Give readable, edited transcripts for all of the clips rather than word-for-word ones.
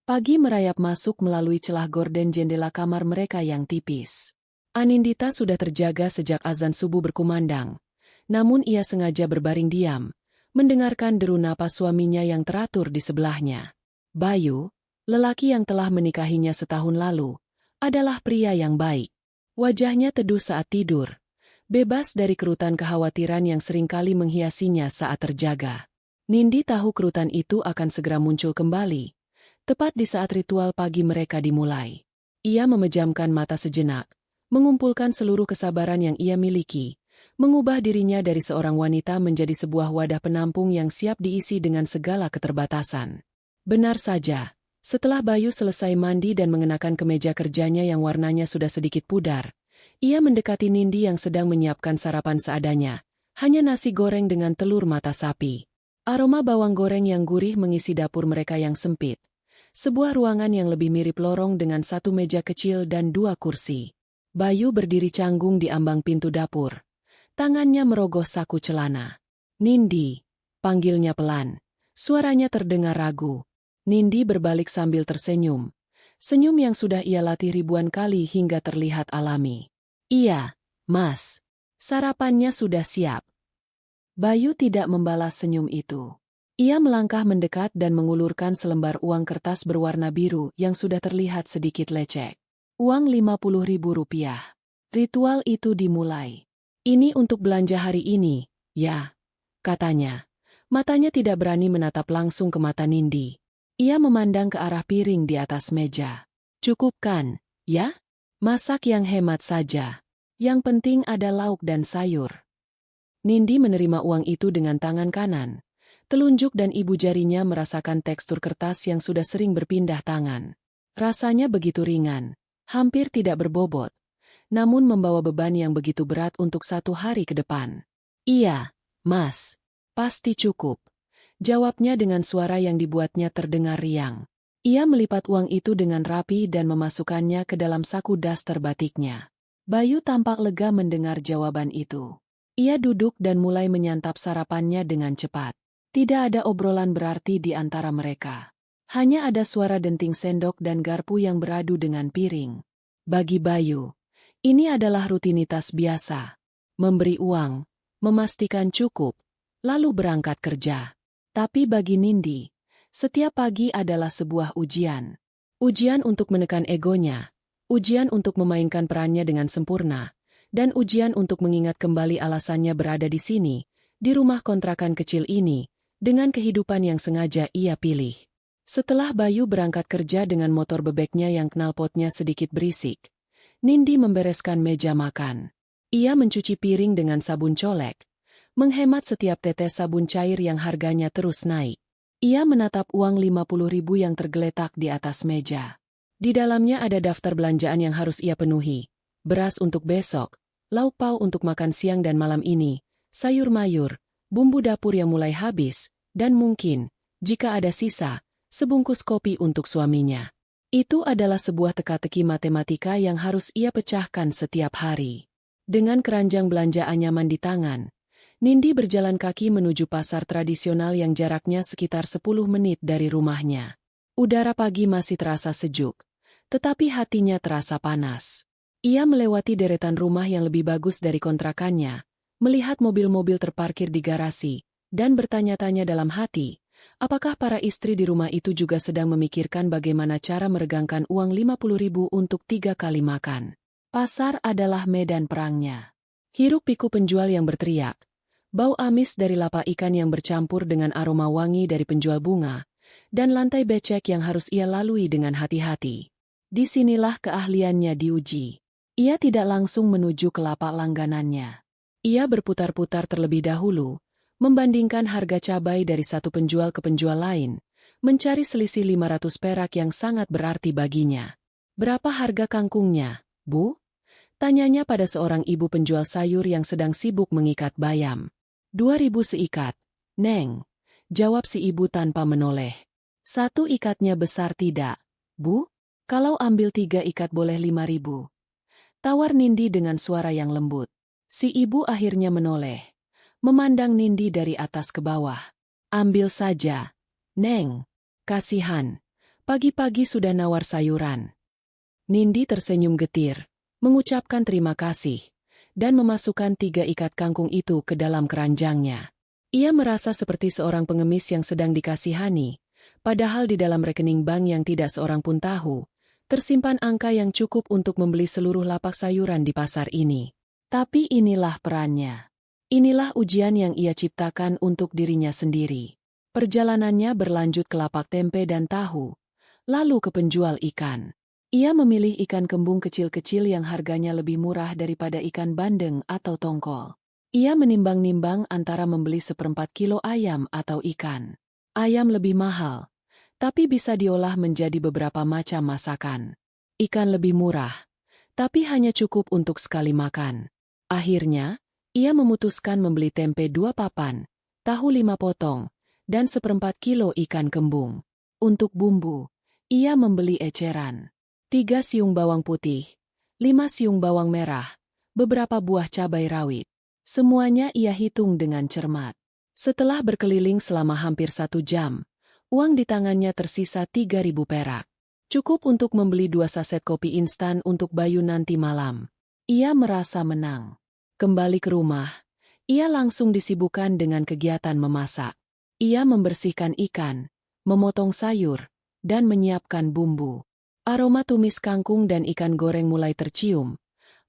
Pagi merayap masuk melalui celah gorden jendela kamar mereka yang tipis. Anindita sudah terjaga sejak azan subuh berkumandang. Namun ia sengaja berbaring diam, mendengarkan deru napas suaminya yang teratur di sebelahnya. Bayu, lelaki yang telah menikahinya setahun lalu, adalah pria yang baik. Wajahnya teduh saat tidur, bebas dari kerutan kekhawatiran yang seringkali menghiasinya saat terjaga. Nindi tahu kerutan itu akan segera muncul kembali, tepat di saat ritual pagi mereka dimulai. Ia memejamkan mata sejenak, mengumpulkan seluruh kesabaran yang ia miliki, mengubah dirinya dari seorang wanita menjadi sebuah wadah penampung yang siap diisi dengan segala keterbatasan. Benar saja, setelah Bayu selesai mandi dan mengenakan kemeja kerjanya yang warnanya sudah sedikit pudar, ia mendekati Nindi yang sedang menyiapkan sarapan seadanya, hanya nasi goreng dengan telur mata sapi. Aroma bawang goreng yang gurih mengisi dapur mereka yang sempit, sebuah ruangan yang lebih mirip lorong dengan satu meja kecil dan dua kursi. Bayu berdiri canggung di ambang pintu dapur. Tangannya merogoh saku celana. "Nindi," panggilnya pelan. Suaranya terdengar ragu. Nindi berbalik sambil tersenyum. Senyum yang sudah ia latih ribuan kali hingga terlihat alami. "Iya, Mas. Sarapannya sudah siap." Bayu tidak membalas senyum itu. Ia melangkah mendekat dan mengulurkan selembar uang kertas berwarna biru yang sudah terlihat sedikit lecek. Uang Rp50.000. Ritual itu dimulai. "Ini untuk belanja hari ini, ya," katanya. Matanya tidak berani menatap langsung ke mata Nindi. Ia memandang ke arah piring di atas meja. "Cukup kan, ya? Masak yang hemat saja. Yang penting ada lauk dan sayur." Nindi menerima uang itu dengan tangan kanan. Telunjuk dan ibu jarinya merasakan tekstur kertas yang sudah sering berpindah tangan. Rasanya begitu ringan, hampir tidak berbobot, namun membawa beban yang begitu berat untuk satu hari ke depan. "Iya, Mas. Pasti cukup," jawabnya dengan suara yang dibuatnya terdengar riang. Ia melipat uang itu dengan rapi dan memasukkannya ke dalam saku daster batiknya. Bayu tampak lega mendengar jawaban itu. Ia duduk dan mulai menyantap sarapannya dengan cepat. Tidak ada obrolan berarti di antara mereka. Hanya ada suara denting sendok dan garpu yang beradu dengan piring. Bagi Bayu, ini adalah rutinitas biasa. Memberi uang, memastikan cukup, lalu berangkat kerja. Tapi bagi Nindi, setiap pagi adalah sebuah ujian. Ujian untuk menekan egonya, ujian untuk memainkan perannya dengan sempurna, dan ujian untuk mengingat kembali alasannya berada di sini, di rumah kontrakan kecil ini, dengan kehidupan yang sengaja ia pilih. Setelah Bayu berangkat kerja dengan motor bebeknya yang knalpotnya sedikit berisik, Nindi membereskan meja makan. Ia mencuci piring dengan sabun colek, menghemat setiap tetes sabun cair yang harganya terus naik. Ia menatap uang Rp50.000 yang tergeletak di atas meja. Di dalamnya ada daftar belanjaan yang harus ia penuhi. Beras untuk besok, lauk pauk untuk makan siang dan malam ini, sayur mayur, bumbu dapur yang mulai habis, dan mungkin, jika ada sisa, sebungkus kopi untuk suaminya. Itu adalah sebuah teka-teki matematika yang harus ia pecahkan setiap hari. Dengan keranjang belanja anyaman di tangan, Nindi berjalan kaki menuju pasar tradisional yang jaraknya sekitar 10 menit dari rumahnya. Udara pagi masih terasa sejuk, tetapi hatinya terasa panas. Ia melewati deretan rumah yang lebih bagus dari kontrakannya, melihat mobil-mobil terparkir di garasi, dan bertanya-tanya dalam hati, apakah para istri di rumah itu juga sedang memikirkan bagaimana cara meregangkan uang Rp50.000 untuk 3 kali makan. Pasar adalah medan perangnya. Hiruk-pikuk penjual yang berteriak, bau amis dari lapak ikan yang bercampur dengan aroma wangi dari penjual bunga, dan lantai becek yang harus ia lalui dengan hati-hati. Disinilah keahliannya diuji. Ia tidak langsung menuju ke lapak langganannya. Ia berputar-putar terlebih dahulu, membandingkan harga cabai dari satu penjual ke penjual lain, mencari selisih 500 perak yang sangat berarti baginya. "Berapa harga kangkungnya, Bu?" tanyanya pada seorang ibu penjual sayur yang sedang sibuk mengikat bayam. 2.000 seikat, Neng, jawab si ibu tanpa menoleh. "Satu ikatnya besar tidak, Bu? Kalau ambil 3 ikat boleh 5.000. Tawar Nindi dengan suara yang lembut. Si ibu akhirnya menoleh, memandang Nindi dari atas ke bawah. "Ambil saja, Neng. Kasihan. Pagi-pagi sudah nawar sayuran. Nindi tersenyum getir, mengucapkan terima kasih, dan memasukkan 3 ikat kangkung itu ke dalam keranjangnya. Ia merasa seperti seorang pengemis yang sedang dikasihani, padahal di dalam rekening bank yang tidak seorang pun tahu, tersimpan angka yang cukup untuk membeli seluruh lapak sayuran di pasar ini. Tapi inilah perannya. Inilah ujian yang ia ciptakan untuk dirinya sendiri. Perjalanannya berlanjut ke lapak tempe dan tahu, lalu ke penjual ikan. Ia memilih ikan kembung kecil-kecil yang harganya lebih murah daripada ikan bandeng atau tongkol. Ia menimbang-nimbang antara membeli 1/4 kilo ayam atau ikan. Ayam lebih mahal, tapi bisa diolah menjadi beberapa macam masakan. Ikan lebih murah, tapi hanya cukup untuk sekali makan. Akhirnya, ia memutuskan membeli tempe 2 papan, tahu 5 potong, dan 1/4 kilo ikan kembung. Untuk bumbu, ia membeli eceran. 3 siung bawang putih, 5 siung bawang merah, beberapa buah cabai rawit. Semuanya ia hitung dengan cermat. Setelah berkeliling selama hampir 1 jam, uang di tangannya tersisa 3.000 perak. Cukup untuk membeli 2 saset kopi instan untuk Bayu nanti malam. Ia merasa menang. Kembali ke rumah, ia langsung disibukkan dengan kegiatan memasak. Ia membersihkan ikan, memotong sayur, dan menyiapkan bumbu. Aroma tumis kangkung dan ikan goreng mulai tercium,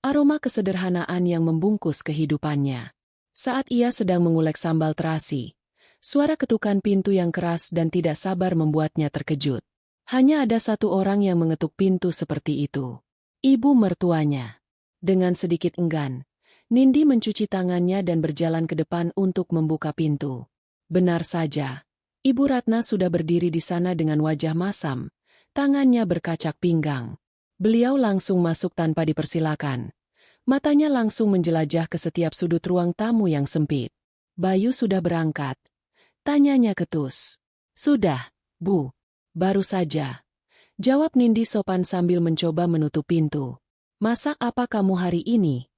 aroma kesederhanaan yang membungkus kehidupannya. Saat ia sedang mengulek sambal terasi, suara ketukan pintu yang keras dan tidak sabar membuatnya terkejut. Hanya ada 1 orang yang mengetuk pintu seperti itu. Ibu mertuanya. Dengan sedikit enggan, Nindi mencuci tangannya dan berjalan ke depan untuk membuka pintu. Benar saja, Ibu Ratna sudah berdiri di sana dengan wajah masam. Tangannya berkacak pinggang. Beliau langsung masuk tanpa dipersilakan. Matanya langsung menjelajah ke setiap sudut ruang tamu yang sempit. Bayu sudah berangkat. Tanyanya ketus. Sudah, Bu. Baru saja. Jawab Nindi sopan sambil mencoba menutup pintu. Masak apa kamu hari ini?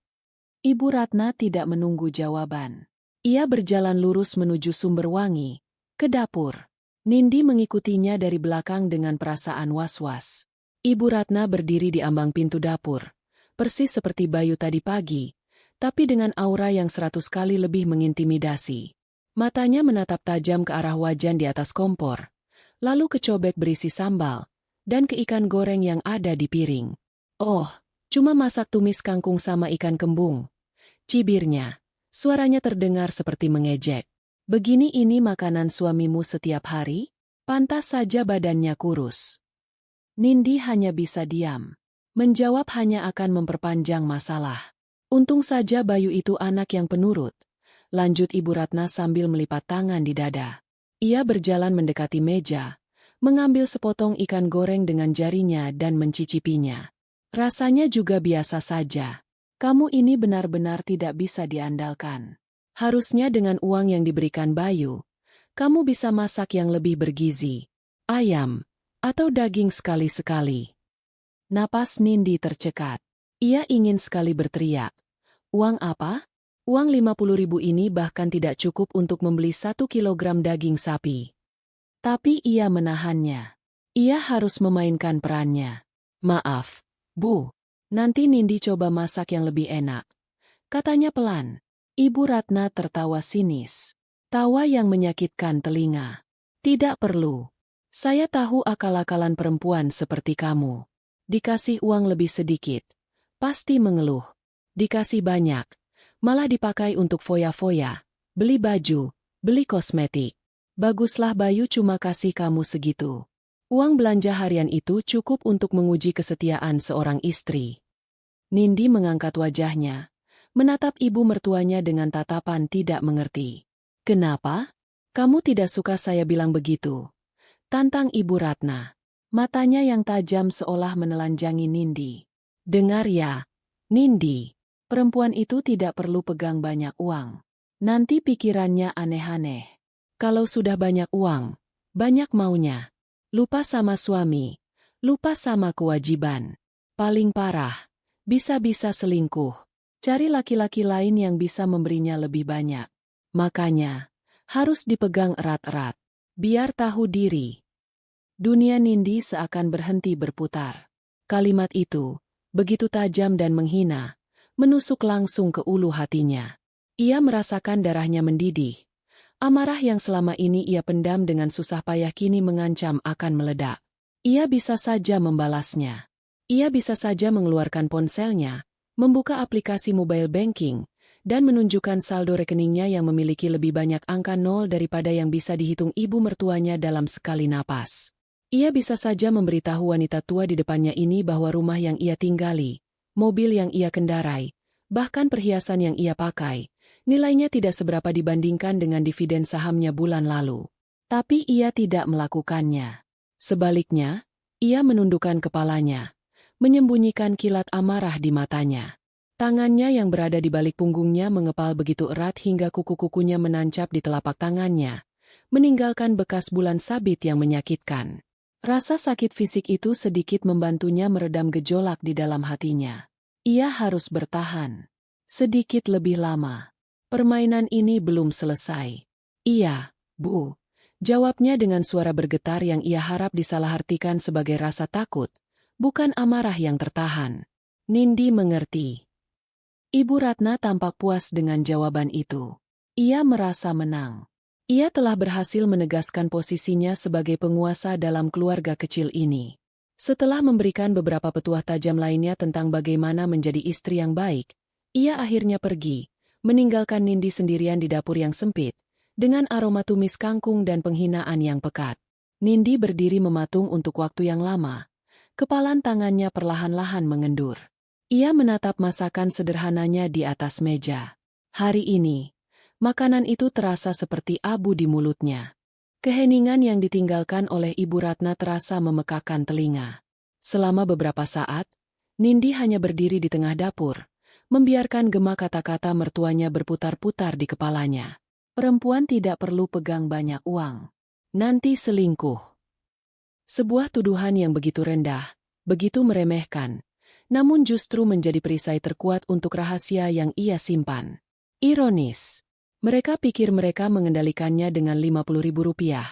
Ibu Ratna tidak menunggu jawaban. Ia berjalan lurus menuju sumber wangi, ke dapur. Nindi mengikutinya dari belakang dengan perasaan was-was. Ibu Ratna berdiri di ambang pintu dapur, persis seperti Bayu tadi pagi, tapi dengan aura yang 100 kali lebih mengintimidasi. Matanya menatap tajam ke arah wajan di atas kompor, lalu ke cobek berisi sambal, dan ke ikan goreng yang ada di piring. Oh, cuma masak tumis kangkung sama ikan kembung. Cibirnya, suaranya terdengar seperti mengejek. Begini ini makanan suamimu setiap hari? Pantas saja badannya kurus. Nindi hanya bisa diam. Menjawab hanya akan memperpanjang masalah. Untung saja Bayu itu anak yang penurut. Lanjut Ibu Ratna sambil melipat tangan di dada. Ia berjalan mendekati meja, mengambil sepotong ikan goreng dengan jarinya dan mencicipinya. Rasanya juga biasa saja. Kamu ini benar-benar tidak bisa diandalkan. Harusnya dengan uang yang diberikan Bayu, kamu bisa masak yang lebih bergizi. Ayam, atau daging sekali-sekali. Napas Nindi tercekat. Ia ingin sekali berteriak. Uang apa? Uang 50.000 ini bahkan tidak cukup untuk membeli 1 kilogram daging sapi. Tapi ia menahannya. Ia harus memainkan perannya. Maaf, Bu. Nanti Nindi coba masak yang lebih enak. Katanya pelan. Ibu Ratna tertawa sinis. Tawa yang menyakitkan telinga. Tidak perlu. Saya tahu akal-akalan perempuan seperti kamu. Dikasih uang lebih sedikit, pasti mengeluh. Dikasih banyak, malah dipakai untuk foya-foya, beli baju, beli kosmetik. Baguslah Bayu cuma kasih kamu segitu. Uang belanja harian itu cukup untuk menguji kesetiaan seorang istri. Nindi mengangkat wajahnya, menatap ibu mertuanya dengan tatapan tidak mengerti. Kenapa? Kamu tidak suka saya bilang begitu? Tantang Ibu Ratna. Matanya yang tajam seolah menelanjangi Nindi. Dengar ya, Nindi. Perempuan itu tidak perlu pegang banyak uang. Nanti pikirannya aneh-aneh. Kalau sudah banyak uang, banyak maunya. Lupa sama suami, lupa sama kewajiban. Paling parah, bisa-bisa selingkuh. Cari laki-laki lain yang bisa memberinya lebih banyak. Makanya, harus dipegang erat-erat. Biar tahu diri. Dunia Nindi seakan berhenti berputar. Kalimat itu, begitu tajam dan menghina, menusuk langsung ke ulu hatinya. Ia merasakan darahnya mendidih. Amarah yang selama ini ia pendam dengan susah payah kini mengancam akan meledak. Ia bisa saja membalasnya. Ia bisa saja mengeluarkan ponselnya, membuka aplikasi mobile banking, dan menunjukkan saldo rekeningnya yang memiliki lebih banyak angka nol daripada yang bisa dihitung ibu mertuanya dalam sekali napas. Ia bisa saja memberitahu wanita tua di depannya ini bahwa rumah yang ia tinggali, mobil yang ia kendarai, bahkan perhiasan yang ia pakai, nilainya tidak seberapa dibandingkan dengan dividen sahamnya bulan lalu. Tapi ia tidak melakukannya. Sebaliknya, ia menundukkan kepalanya, menyembunyikan kilat amarah di matanya. Tangannya yang berada di balik punggungnya mengepal begitu erat hingga kuku-kukunya menancap di telapak tangannya, meninggalkan bekas bulan sabit yang menyakitkan. Rasa sakit fisik itu sedikit membantunya meredam gejolak di dalam hatinya. Ia harus bertahan. Sedikit lebih lama. Permainan ini belum selesai. Iya, Bu. Jawabnya dengan suara bergetar yang ia harap disalahartikan sebagai rasa takut, bukan amarah yang tertahan. Nindi mengerti. Ibu Ratna tampak puas dengan jawaban itu. Ia merasa menang. Ia telah berhasil menegaskan posisinya sebagai penguasa dalam keluarga kecil ini. Setelah memberikan beberapa petuah tajam lainnya tentang bagaimana menjadi istri yang baik, ia akhirnya pergi, meninggalkan Nindi sendirian di dapur yang sempit, dengan aroma tumis kangkung dan penghinaan yang pekat. Nindi berdiri mematung untuk waktu yang lama. Kepalan tangannya perlahan-lahan mengendur. Ia menatap masakan sederhananya di atas meja. Hari ini, makanan itu terasa seperti abu di mulutnya. Keheningan yang ditinggalkan oleh Ibu Ratna terasa memekakan telinga. Selama beberapa saat, Nindi hanya berdiri di tengah dapur, membiarkan gema kata-kata mertuanya berputar-putar di kepalanya. Perempuan tidak perlu pegang banyak uang. Nanti selingkuh. Sebuah tuduhan yang begitu rendah, begitu meremehkan, namun justru menjadi perisai terkuat untuk rahasia yang ia simpan. Ironis. Mereka pikir mereka mengendalikannya dengan Rp50.000.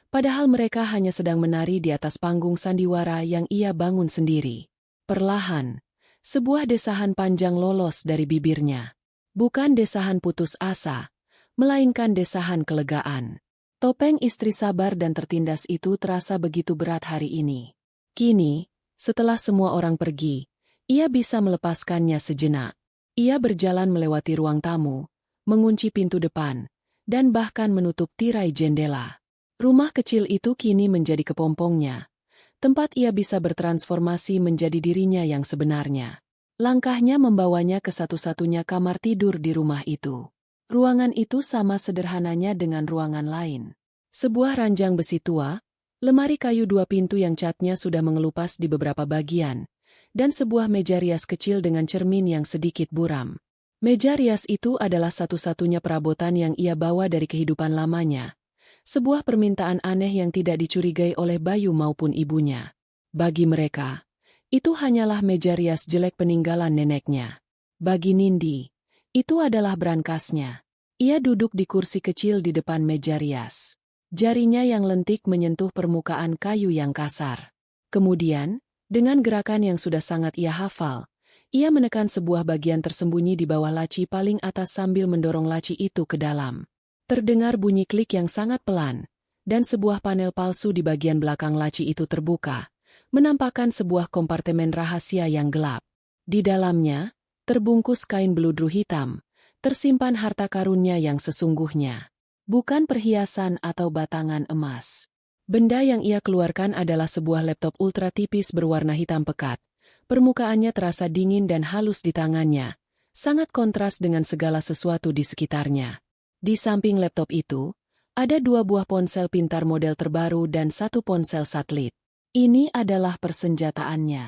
Padahal mereka hanya sedang menari di atas panggung sandiwara yang ia bangun sendiri. Perlahan, sebuah desahan panjang lolos dari bibirnya. Bukan desahan putus asa, melainkan desahan kelegaan. Topeng istri sabar dan tertindas itu terasa begitu berat hari ini. Kini, setelah semua orang pergi, ia bisa melepaskannya sejenak. Ia berjalan melewati ruang tamu, mengunci pintu depan, dan bahkan menutup tirai jendela. Rumah kecil itu kini menjadi kepompongnya, tempat ia bisa bertransformasi menjadi dirinya yang sebenarnya. Langkahnya membawanya ke satu-satunya kamar tidur di rumah itu. Ruangan itu sama sederhananya dengan ruangan lain. Sebuah ranjang besi tua, lemari kayu 2 pintu yang catnya sudah mengelupas di beberapa bagian, dan sebuah meja rias kecil dengan cermin yang sedikit buram. Meja rias itu adalah satu-satunya perabotan yang ia bawa dari kehidupan lamanya. Sebuah permintaan aneh yang tidak dicurigai oleh Bayu maupun ibunya. Bagi mereka, itu hanyalah meja rias jelek peninggalan neneknya. Bagi Nindi, itu adalah berangkasnya. Ia duduk di kursi kecil di depan meja rias. Jarinya yang lentik menyentuh permukaan kayu yang kasar. Kemudian, dengan gerakan yang sudah sangat ia hafal, ia menekan sebuah bagian tersembunyi di bawah laci paling atas sambil mendorong laci itu ke dalam. Terdengar bunyi klik yang sangat pelan, dan sebuah panel palsu di bagian belakang laci itu terbuka, menampakkan sebuah kompartemen rahasia yang gelap. Di dalamnya, terbungkus kain beludru hitam, tersimpan harta karunnya yang sesungguhnya. Bukan perhiasan atau batangan emas. Benda yang ia keluarkan adalah sebuah laptop ultra tipis berwarna hitam pekat. Permukaannya terasa dingin dan halus di tangannya, sangat kontras dengan segala sesuatu di sekitarnya. Di samping laptop itu, ada 2 buah ponsel pintar model terbaru dan 1 ponsel satelit. Ini adalah persenjataannya.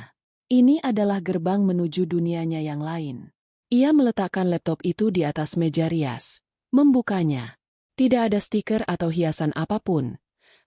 Ini adalah gerbang menuju dunianya yang lain. Ia meletakkan laptop itu di atas meja rias, membukanya. Tidak ada stiker atau hiasan apapun,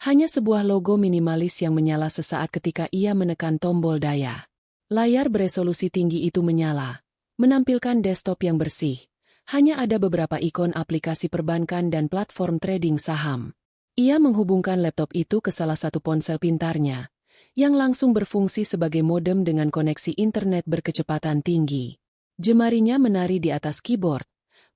hanya sebuah logo minimalis yang menyala sesaat ketika ia menekan tombol daya. Layar beresolusi tinggi itu menyala, menampilkan desktop yang bersih. Hanya ada beberapa ikon aplikasi perbankan dan platform trading saham. Ia menghubungkan laptop itu ke salah satu ponsel pintarnya, yang langsung berfungsi sebagai modem dengan koneksi internet berkecepatan tinggi. Jemarinya menari di atas keyboard,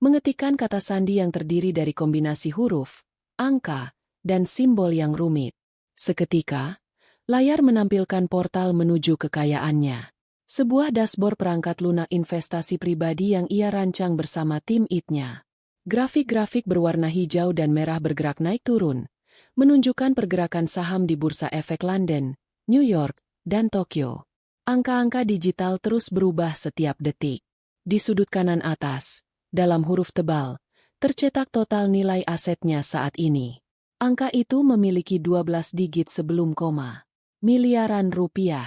mengetikkan kata sandi yang terdiri dari kombinasi huruf, angka, dan simbol yang rumit. Seketika, layar menampilkan portal menuju kekayaannya. Sebuah dashboard perangkat lunak investasi pribadi yang ia rancang bersama tim IT-nya. Grafik-grafik berwarna hijau dan merah bergerak naik turun, menunjukkan pergerakan saham di Bursa Efek London, New York, dan Tokyo. Angka-angka digital terus berubah setiap detik. Di sudut kanan atas, dalam huruf tebal, tercetak total nilai asetnya saat ini. Angka itu memiliki 12 digit sebelum koma. Miliaran rupiah.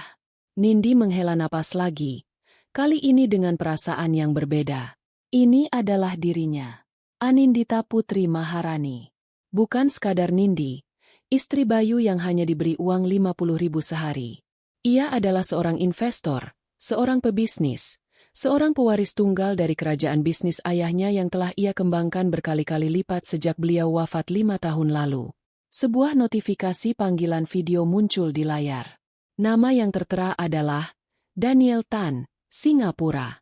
Nindi menghela napas lagi, kali ini dengan perasaan yang berbeda. Ini adalah dirinya. Anindita Putri Maharani. Bukan sekadar Nindi, istri Bayu yang hanya diberi uang 50.000 sehari. Ia adalah seorang investor, seorang pebisnis, seorang pewaris tunggal dari kerajaan bisnis ayahnya yang telah ia kembangkan berkali-kali lipat sejak beliau wafat 5 tahun lalu. Sebuah notifikasi panggilan video muncul di layar. Nama yang tertera adalah Daniel Tan, Singapura.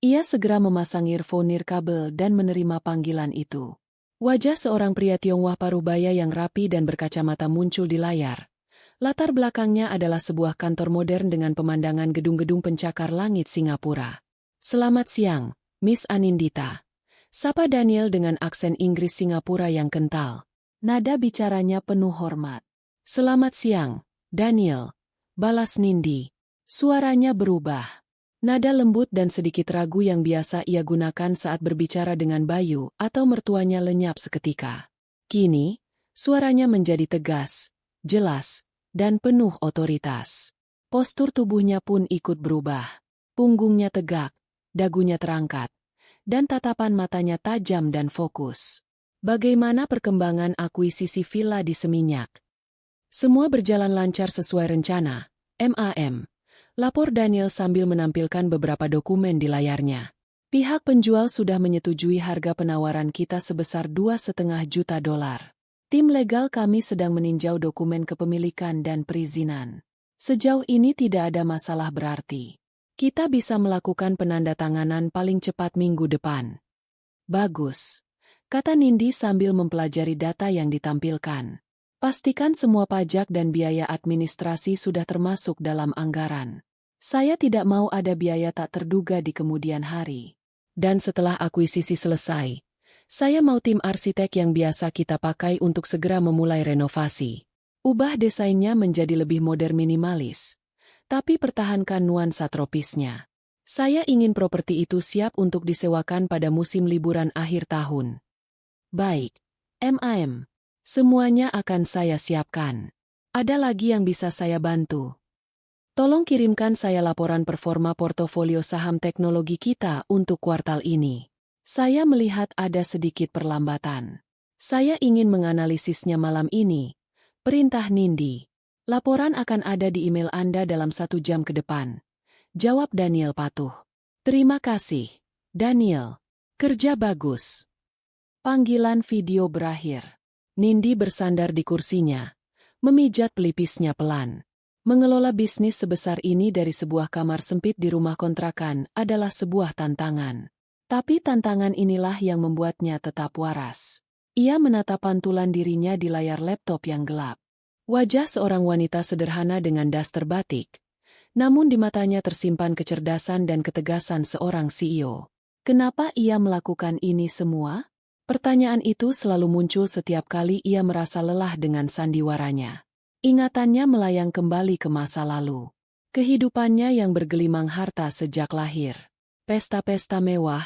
Ia segera memasang earphone nirkabel dan menerima panggilan itu. Wajah seorang pria Tionghoa parubaya yang rapi dan berkacamata muncul di layar. Latar belakangnya adalah sebuah kantor modern dengan pemandangan gedung-gedung pencakar langit Singapura. Selamat siang, Miss Anindita. Sapa Daniel dengan aksen Inggris Singapura yang kental. Nada bicaranya penuh hormat. Selamat siang, Daniel. Balas Nindi. Suaranya berubah. Nada lembut dan sedikit ragu yang biasa ia gunakan saat berbicara dengan Bayu atau mertuanya lenyap seketika. Kini, suaranya menjadi tegas, jelas, dan penuh otoritas. Postur tubuhnya pun ikut berubah. Punggungnya tegak, dagunya terangkat, dan tatapan matanya tajam dan fokus. Bagaimana perkembangan akuisisi villa di Seminyak? Semua berjalan lancar sesuai rencana, MAM. Lapor Daniel sambil menampilkan beberapa dokumen di layarnya. Pihak penjual sudah menyetujui harga penawaran kita sebesar $2,5 juta. Tim legal kami sedang meninjau dokumen kepemilikan dan perizinan. Sejauh ini tidak ada masalah berarti. Kita bisa melakukan penandatanganan paling cepat minggu depan. Bagus, kata Nindi sambil mempelajari data yang ditampilkan. Pastikan semua pajak dan biaya administrasi sudah termasuk dalam anggaran. Saya tidak mau ada biaya tak terduga di kemudian hari. Dan setelah akuisisi selesai, saya mau tim arsitek yang biasa kita pakai untuk segera memulai renovasi. Ubah desainnya menjadi lebih modern minimalis, tapi pertahankan nuansa tropisnya. Saya ingin properti itu siap untuk disewakan pada musim liburan akhir tahun. Baik, MAM. Semuanya akan saya siapkan. Ada lagi yang bisa saya bantu? Tolong kirimkan saya laporan performa portofolio saham teknologi kita untuk kuartal ini. Saya melihat ada sedikit perlambatan. Saya ingin menganalisisnya malam ini. Perintah Nindi. Laporan akan ada di email Anda dalam 1 jam ke depan. Jawab Daniel patuh. Terima kasih, Daniel. Kerja bagus. Panggilan video berakhir. Nindi bersandar di kursinya, memijat pelipisnya pelan. Mengelola bisnis sebesar ini dari sebuah kamar sempit di rumah kontrakan adalah sebuah tantangan. Tapi tantangan inilah yang membuatnya tetap waras. Ia menatap pantulan dirinya di layar laptop yang gelap. Wajah seorang wanita sederhana dengan daster batik. Namun di matanya tersimpan kecerdasan dan ketegasan seorang CEO. Kenapa ia melakukan ini semua? Pertanyaan itu selalu muncul setiap kali ia merasa lelah dengan sandiwaranya. Ingatannya melayang kembali ke masa lalu. Kehidupannya yang bergelimang harta sejak lahir. Pesta-pesta mewah,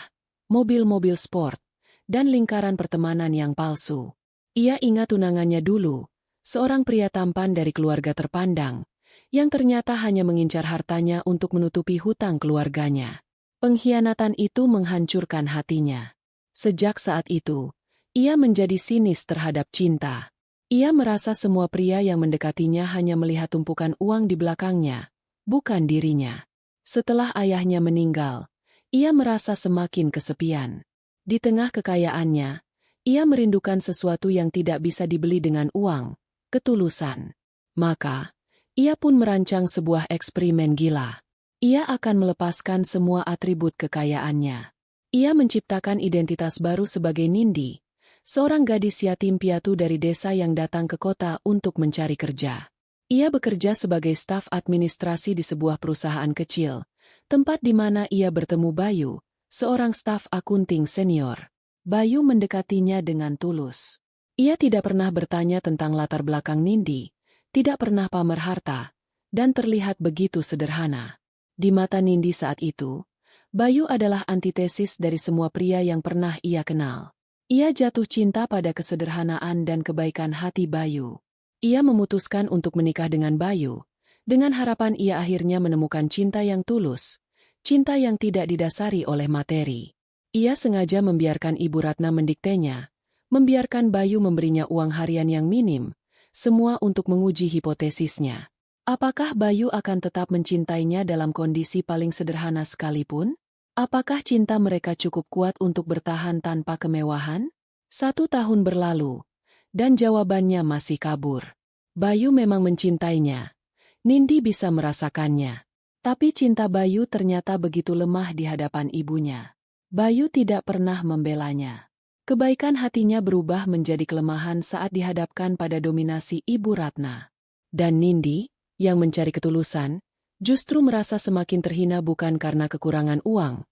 mobil-mobil sport, dan lingkaran pertemanan yang palsu. Ia ingat tunangannya dulu, seorang pria tampan dari keluarga terpandang, yang ternyata hanya mengincar hartanya untuk menutupi hutang keluarganya. Pengkhianatan itu menghancurkan hatinya. Sejak saat itu, ia menjadi sinis terhadap cinta. Ia merasa semua pria yang mendekatinya hanya melihat tumpukan uang di belakangnya, bukan dirinya. Setelah ayahnya meninggal, ia merasa semakin kesepian. Di tengah kekayaannya, Ia merindukan sesuatu yang tidak bisa dibeli dengan uang, ketulusan. Maka, ia pun merancang sebuah eksperimen gila. Ia akan melepaskan semua atribut kekayaannya. Ia menciptakan identitas baru sebagai Nindi, seorang gadis yatim piatu dari desa yang datang ke kota untuk mencari kerja. Ia bekerja sebagai staf administrasi di sebuah perusahaan kecil, tempat di mana ia bertemu Bayu, seorang staf akunting senior. Bayu mendekatinya dengan tulus. Ia tidak pernah bertanya tentang latar belakang Nindi, tidak pernah pamer harta, dan terlihat begitu sederhana. Di mata Nindi saat itu, Bayu adalah antitesis dari semua pria yang pernah ia kenal. Ia jatuh cinta pada kesederhanaan dan kebaikan hati Bayu. Ia memutuskan untuk menikah dengan Bayu, dengan harapan ia akhirnya menemukan cinta yang tulus, cinta yang tidak didasari oleh materi. Ia sengaja membiarkan Ibu Ratna mendiktenya, membiarkan Bayu memberinya uang harian yang minim, semua untuk menguji hipotesisnya. Apakah Bayu akan tetap mencintainya dalam kondisi paling sederhana sekalipun? Apakah cinta mereka cukup kuat untuk bertahan tanpa kemewahan? 1 tahun berlalu, dan jawabannya masih kabur. Bayu memang mencintainya. Nindi bisa merasakannya. Tapi cinta Bayu ternyata begitu lemah di hadapan ibunya. Bayu tidak pernah membelanya. Kebaikan hatinya berubah menjadi kelemahan saat dihadapkan pada dominasi Ibu Ratna. Dan Nindi, yang mencari ketulusan, justru merasa semakin terhina bukan karena kekurangan uang,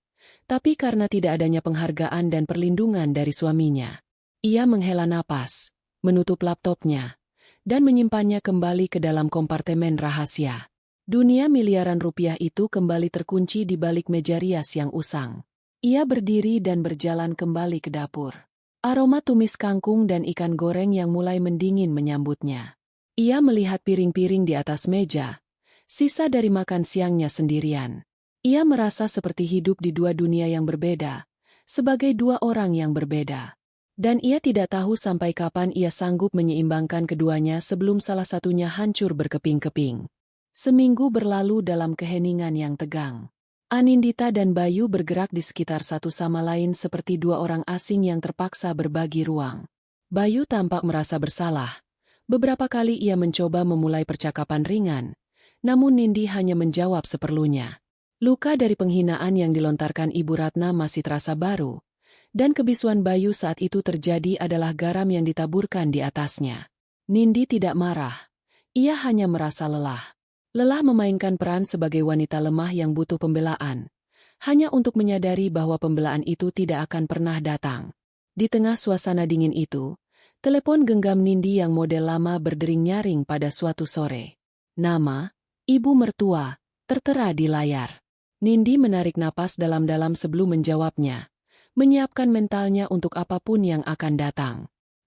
tapi karena tidak adanya penghargaan dan perlindungan dari suaminya. Ia menghela napas, menutup laptopnya, dan menyimpannya kembali ke dalam kompartemen rahasia. Dunia miliaran rupiah itu kembali terkunci di balik meja rias yang usang. Ia berdiri dan berjalan kembali ke dapur. Aroma tumis kangkung dan ikan goreng yang mulai mendingin menyambutnya. Ia melihat piring-piring di atas meja, sisa dari makan siangnya sendirian. Ia merasa seperti hidup di 2 dunia yang berbeda, sebagai 2 orang yang berbeda. Dan ia tidak tahu sampai kapan ia sanggup menyeimbangkan keduanya sebelum salah satunya hancur berkeping-keping. Seminggu berlalu dalam keheningan yang tegang. Anindita dan Bayu bergerak di sekitar satu sama lain seperti 2 orang asing yang terpaksa berbagi ruang. Bayu tampak merasa bersalah. Beberapa kali ia mencoba memulai percakapan ringan, namun Nindi hanya menjawab seperlunya. Luka dari penghinaan yang dilontarkan Ibu Ratna masih terasa baru, dan kebisuan Bayu saat itu terjadi adalah garam yang ditaburkan di atasnya. Nindi tidak marah, ia hanya merasa lelah. Lelah memainkan peran sebagai wanita lemah yang butuh pembelaan, hanya untuk menyadari bahwa pembelaan itu tidak akan pernah datang. Di tengah suasana dingin itu, telepon genggam Nindi yang model lama berdering nyaring pada suatu sore. Nama, Ibu Mertua, tertera di layar. Nindi menarik napas dalam-dalam sebelum menjawabnya, menyiapkan mentalnya untuk apapun yang akan datang.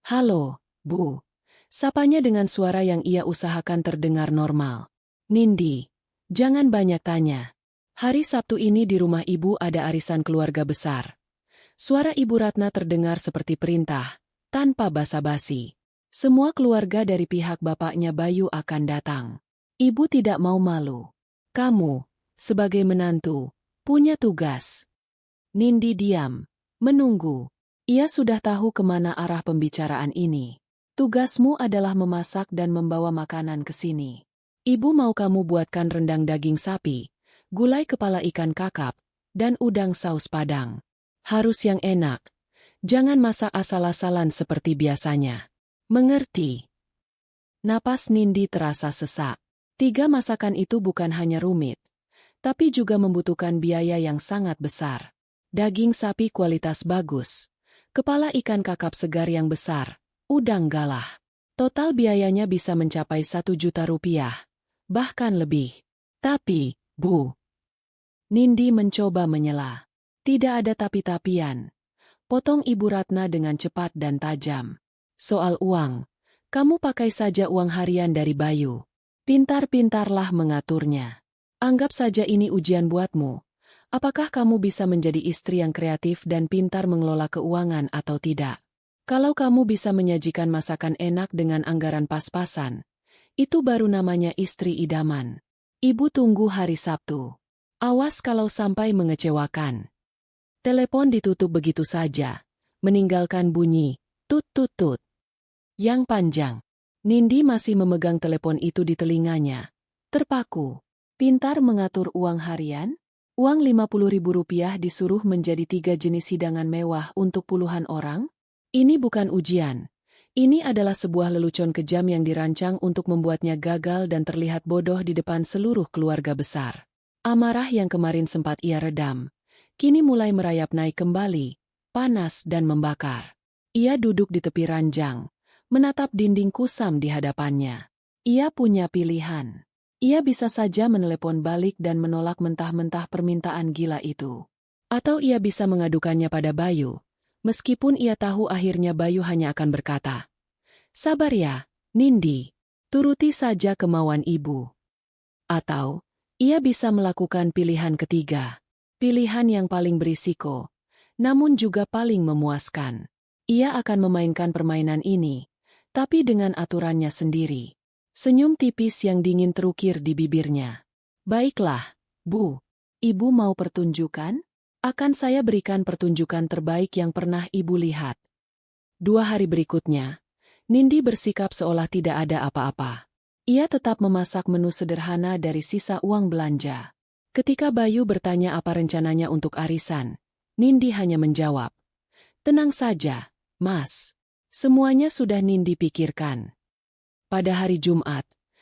Halo, Bu. Sapanya dengan suara yang ia usahakan terdengar normal. Nindi, jangan banyak tanya. Hari Sabtu ini di rumah Ibu ada arisan keluarga besar. Suara Ibu Ratna terdengar seperti perintah, tanpa basa-basi. Semua keluarga dari pihak bapaknya Bayu akan datang. Ibu tidak mau malu. Kamu, sebagai menantu, punya tugas. Nindi diam, menunggu. Ia sudah tahu kemana arah pembicaraan ini. Tugasmu adalah memasak dan membawa makanan ke sini. Ibu mau kamu buatkan rendang daging sapi, gulai kepala ikan kakap, dan udang saus padang. Harus yang enak. Jangan masak asal-asalan seperti biasanya. Mengerti? Napas Nindi terasa sesak. 3 masakan itu bukan hanya rumit, tapi juga membutuhkan biaya yang sangat besar. Daging sapi kualitas bagus, kepala ikan kakap segar yang besar, udang galah. Total biayanya bisa mencapai 1 juta rupiah, bahkan lebih. Tapi, Bu, Nindi mencoba menyela. Tidak ada tapi-tapian. Potong Ibu Ratna dengan cepat dan tajam. Soal uang, kamu pakai saja uang harian dari Bayu. Pintar-pintarlah mengaturnya. Anggap saja ini ujian buatmu. Apakah kamu bisa menjadi istri yang kreatif dan pintar mengelola keuangan atau tidak? Kalau kamu bisa menyajikan masakan enak dengan anggaran pas-pasan, itu baru namanya istri idaman. Ibu tunggu hari Sabtu. Awas kalau sampai mengecewakan. Telepon ditutup begitu saja, meninggalkan bunyi, Tut tut tut. Yang panjang. Nindi masih memegang telepon itu di telinganya. Terpaku. Pintar mengatur uang harian? Uang Rp50.000 disuruh menjadi 3 jenis hidangan mewah untuk puluhan orang? Ini bukan ujian. Ini adalah sebuah lelucon kejam yang dirancang untuk membuatnya gagal dan terlihat bodoh di depan seluruh keluarga besar. Amarah yang kemarin sempat ia redam, kini mulai merayap naik kembali, panas dan membakar. Ia duduk di tepi ranjang, menatap dinding kusam di hadapannya. Ia punya pilihan. Ia bisa saja menelepon balik dan menolak mentah-mentah permintaan gila itu. Atau ia bisa mengadukannya pada Bayu, meskipun ia tahu akhirnya Bayu hanya akan berkata, "Sabar ya, Nindi, turuti saja kemauan ibu." Atau, ia bisa melakukan pilihan ketiga. Pilihan yang paling berisiko, namun juga paling memuaskan. Ia akan memainkan permainan ini, tapi dengan aturannya sendiri. Senyum tipis yang dingin terukir di bibirnya. "Baiklah, Bu. Ibu mau pertunjukan? Akan saya berikan pertunjukan terbaik yang pernah Ibu lihat." 2 hari berikutnya, Nindi bersikap seolah tidak ada apa-apa. Ia tetap memasak menu sederhana dari sisa uang belanja. Ketika Bayu bertanya apa rencananya untuk arisan, Nindi hanya menjawab, "Tenang saja, Mas. Semuanya sudah Nindi pikirkan." Pada hari Jumat,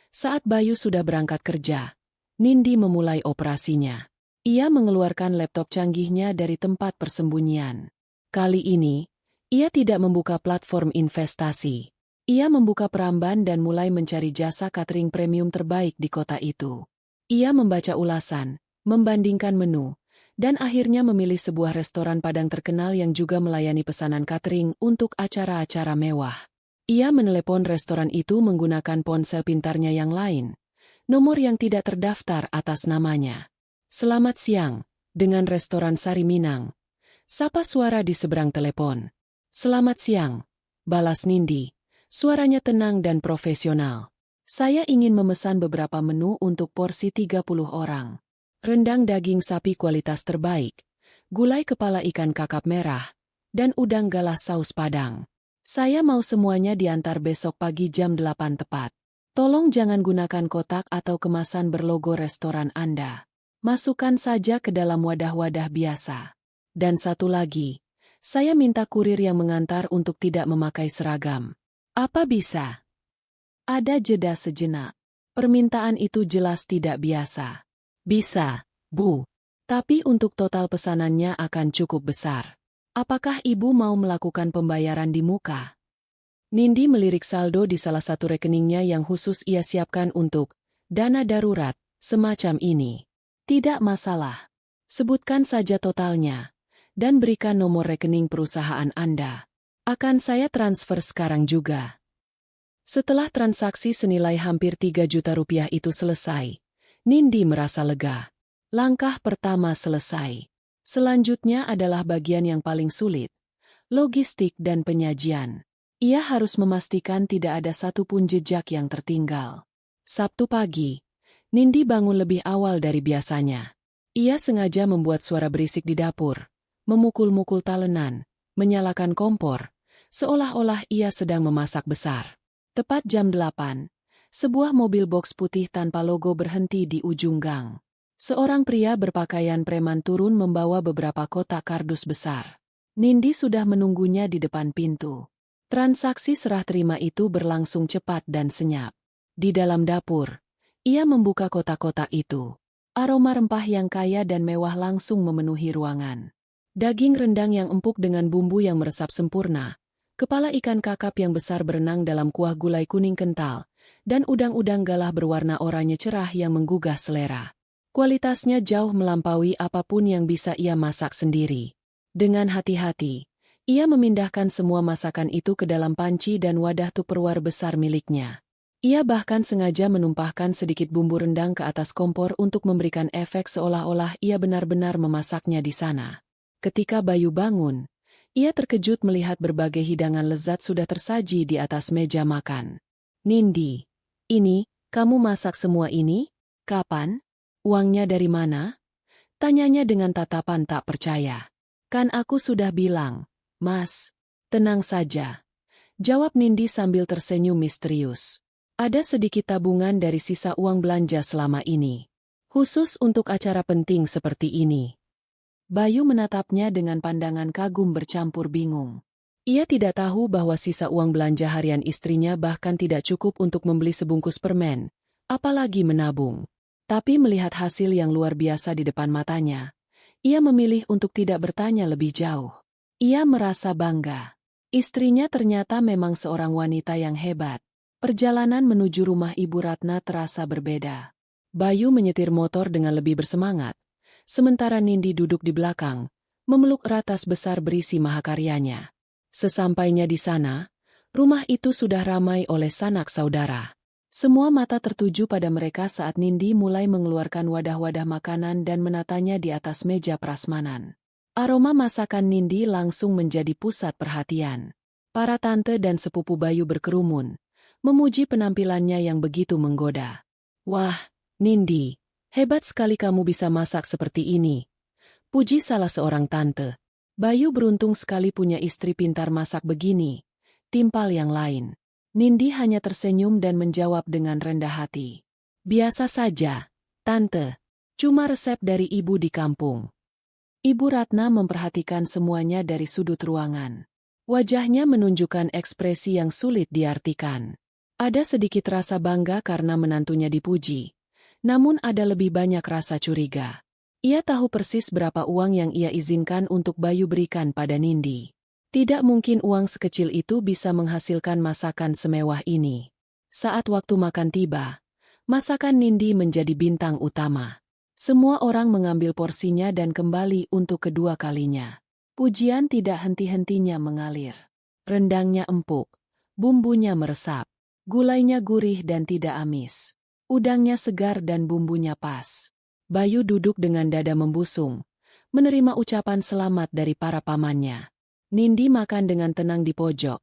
saat Bayu sudah berangkat kerja, Nindi memulai operasinya. Ia mengeluarkan laptop canggihnya dari tempat persembunyian. Kali ini, ia tidak membuka platform investasi. Ia membuka Peramban dan mulai mencari jasa catering premium terbaik di kota itu. Ia membaca ulasan, membandingkan menu, dan akhirnya memilih sebuah restoran Padang terkenal yang juga melayani pesanan catering untuk acara-acara mewah. Ia menelepon restoran itu menggunakan ponsel pintarnya yang lain, nomor yang tidak terdaftar atas namanya. "Selamat siang, dengan restoran Sari Minang." Sapa suara di seberang telepon. "Selamat siang," balas Nindi. Suaranya tenang dan profesional. "Saya ingin memesan beberapa menu untuk porsi 30 orang. Rendang daging sapi kualitas terbaik, gulai kepala ikan kakap merah, dan udang galah saus Padang. Saya mau semuanya diantar besok pagi jam 8 tepat. Tolong jangan gunakan kotak atau kemasan berlogo restoran Anda. Masukkan saja ke dalam wadah-wadah biasa. Dan satu lagi, saya minta kurir yang mengantar untuk tidak memakai seragam. Apa bisa?" Ada jeda sejenak. Permintaan itu jelas tidak biasa. "Bisa, Bu. Tapi untuk total pesanannya akan cukup besar. Apakah Ibu mau melakukan pembayaran di muka?" Nindi melirik saldo di salah satu rekeningnya yang khusus ia siapkan untuk dana darurat, semacam ini. "Tidak masalah. Sebutkan saja totalnya, dan berikan nomor rekening perusahaan Anda. Akan saya transfer sekarang juga." Setelah transaksi senilai hampir 3 juta rupiah itu selesai, Nindi merasa lega. Langkah pertama selesai. Selanjutnya adalah bagian yang paling sulit, logistik dan penyajian. Ia harus memastikan tidak ada satupun jejak yang tertinggal. Sabtu pagi, Nindi bangun lebih awal dari biasanya. Ia sengaja membuat suara berisik di dapur, memukul-mukul talenan, menyalakan kompor, seolah-olah ia sedang memasak besar. Tepat jam 8, sebuah mobil box putih tanpa logo berhenti di ujung gang. Seorang pria berpakaian preman turun membawa beberapa kotak kardus besar. Nindi sudah menunggunya di depan pintu. Transaksi serah terima itu berlangsung cepat dan senyap. Di dalam dapur, ia membuka kotak-kotak itu. Aroma rempah yang kaya dan mewah langsung memenuhi ruangan. Daging rendang yang empuk dengan bumbu yang meresap sempurna, kepala ikan kakap yang besar berenang dalam kuah gulai kuning kental, dan udang-udang galah berwarna oranye cerah yang menggugah selera. Kualitasnya jauh melampaui apapun yang bisa ia masak sendiri. Dengan hati-hati, ia memindahkan semua masakan itu ke dalam panci dan wadah tupperware besar miliknya. Ia bahkan sengaja menumpahkan sedikit bumbu rendang ke atas kompor untuk memberikan efek seolah-olah ia benar-benar memasaknya di sana. Ketika Bayu bangun, ia terkejut melihat berbagai hidangan lezat sudah tersaji di atas meja makan. "Nindi, ini, kamu masak semua ini? Kapan? Uangnya dari mana?" Tanyanya dengan tatapan tak percaya. "Kan aku sudah bilang, Mas." "Tenang saja, Jawab Nindi sambil tersenyum misterius. Ada sedikit tabungan dari sisa uang belanja selama ini. Khusus untuk acara penting seperti ini. Bayu menatapnya dengan pandangan kagum bercampur bingung. Ia tidak tahu bahwa sisa uang belanja harian istrinya bahkan tidak cukup untuk membeli sebungkus permen, apalagi menabung. Tapi melihat hasil yang luar biasa di depan matanya, ia memilih untuk tidak bertanya lebih jauh. Ia merasa bangga. Istrinya ternyata memang seorang wanita yang hebat. Perjalanan menuju rumah Ibu Ratna terasa berbeda. Bayu menyetir motor dengan lebih bersemangat, sementara Nindi duduk di belakang, memeluk erat tas besar berisi mahakaryanya. Sesampainya di sana, rumah itu sudah ramai oleh sanak saudara. Semua mata tertuju pada mereka saat Nindi mulai mengeluarkan wadah-wadah makanan dan menatanya di atas meja prasmanan. Aroma masakan Nindi langsung menjadi pusat perhatian. Para tante dan sepupu Bayu berkerumun, memuji penampilannya yang begitu menggoda. Wah, Nindi, hebat sekali kamu bisa masak seperti ini. Puji salah seorang tante. Bayu beruntung sekali punya istri pintar masak begini. Timpal yang lain. Nindi hanya tersenyum dan menjawab dengan rendah hati. Biasa saja, tante. Cuma resep dari ibu di kampung. Ibu Ratna memperhatikan semuanya dari sudut ruangan. Wajahnya menunjukkan ekspresi yang sulit diartikan. Ada sedikit rasa bangga karena menantunya dipuji, namun ada lebih banyak rasa curiga. Ia tahu persis berapa uang yang ia izinkan untuk Bayu berikan pada Nindi. Tidak mungkin uang sekecil itu bisa menghasilkan masakan semewah ini. Saat waktu makan tiba, masakan Nindi menjadi bintang utama. Semua orang mengambil porsinya dan kembali untuk kedua kalinya. Pujian tidak henti-hentinya mengalir. Rendangnya empuk, bumbunya meresap. Gulainya gurih dan tidak amis. Udangnya segar dan bumbunya pas. Bayu duduk dengan dada membusung, menerima ucapan selamat dari para pamannya. Nindi makan dengan tenang di pojok,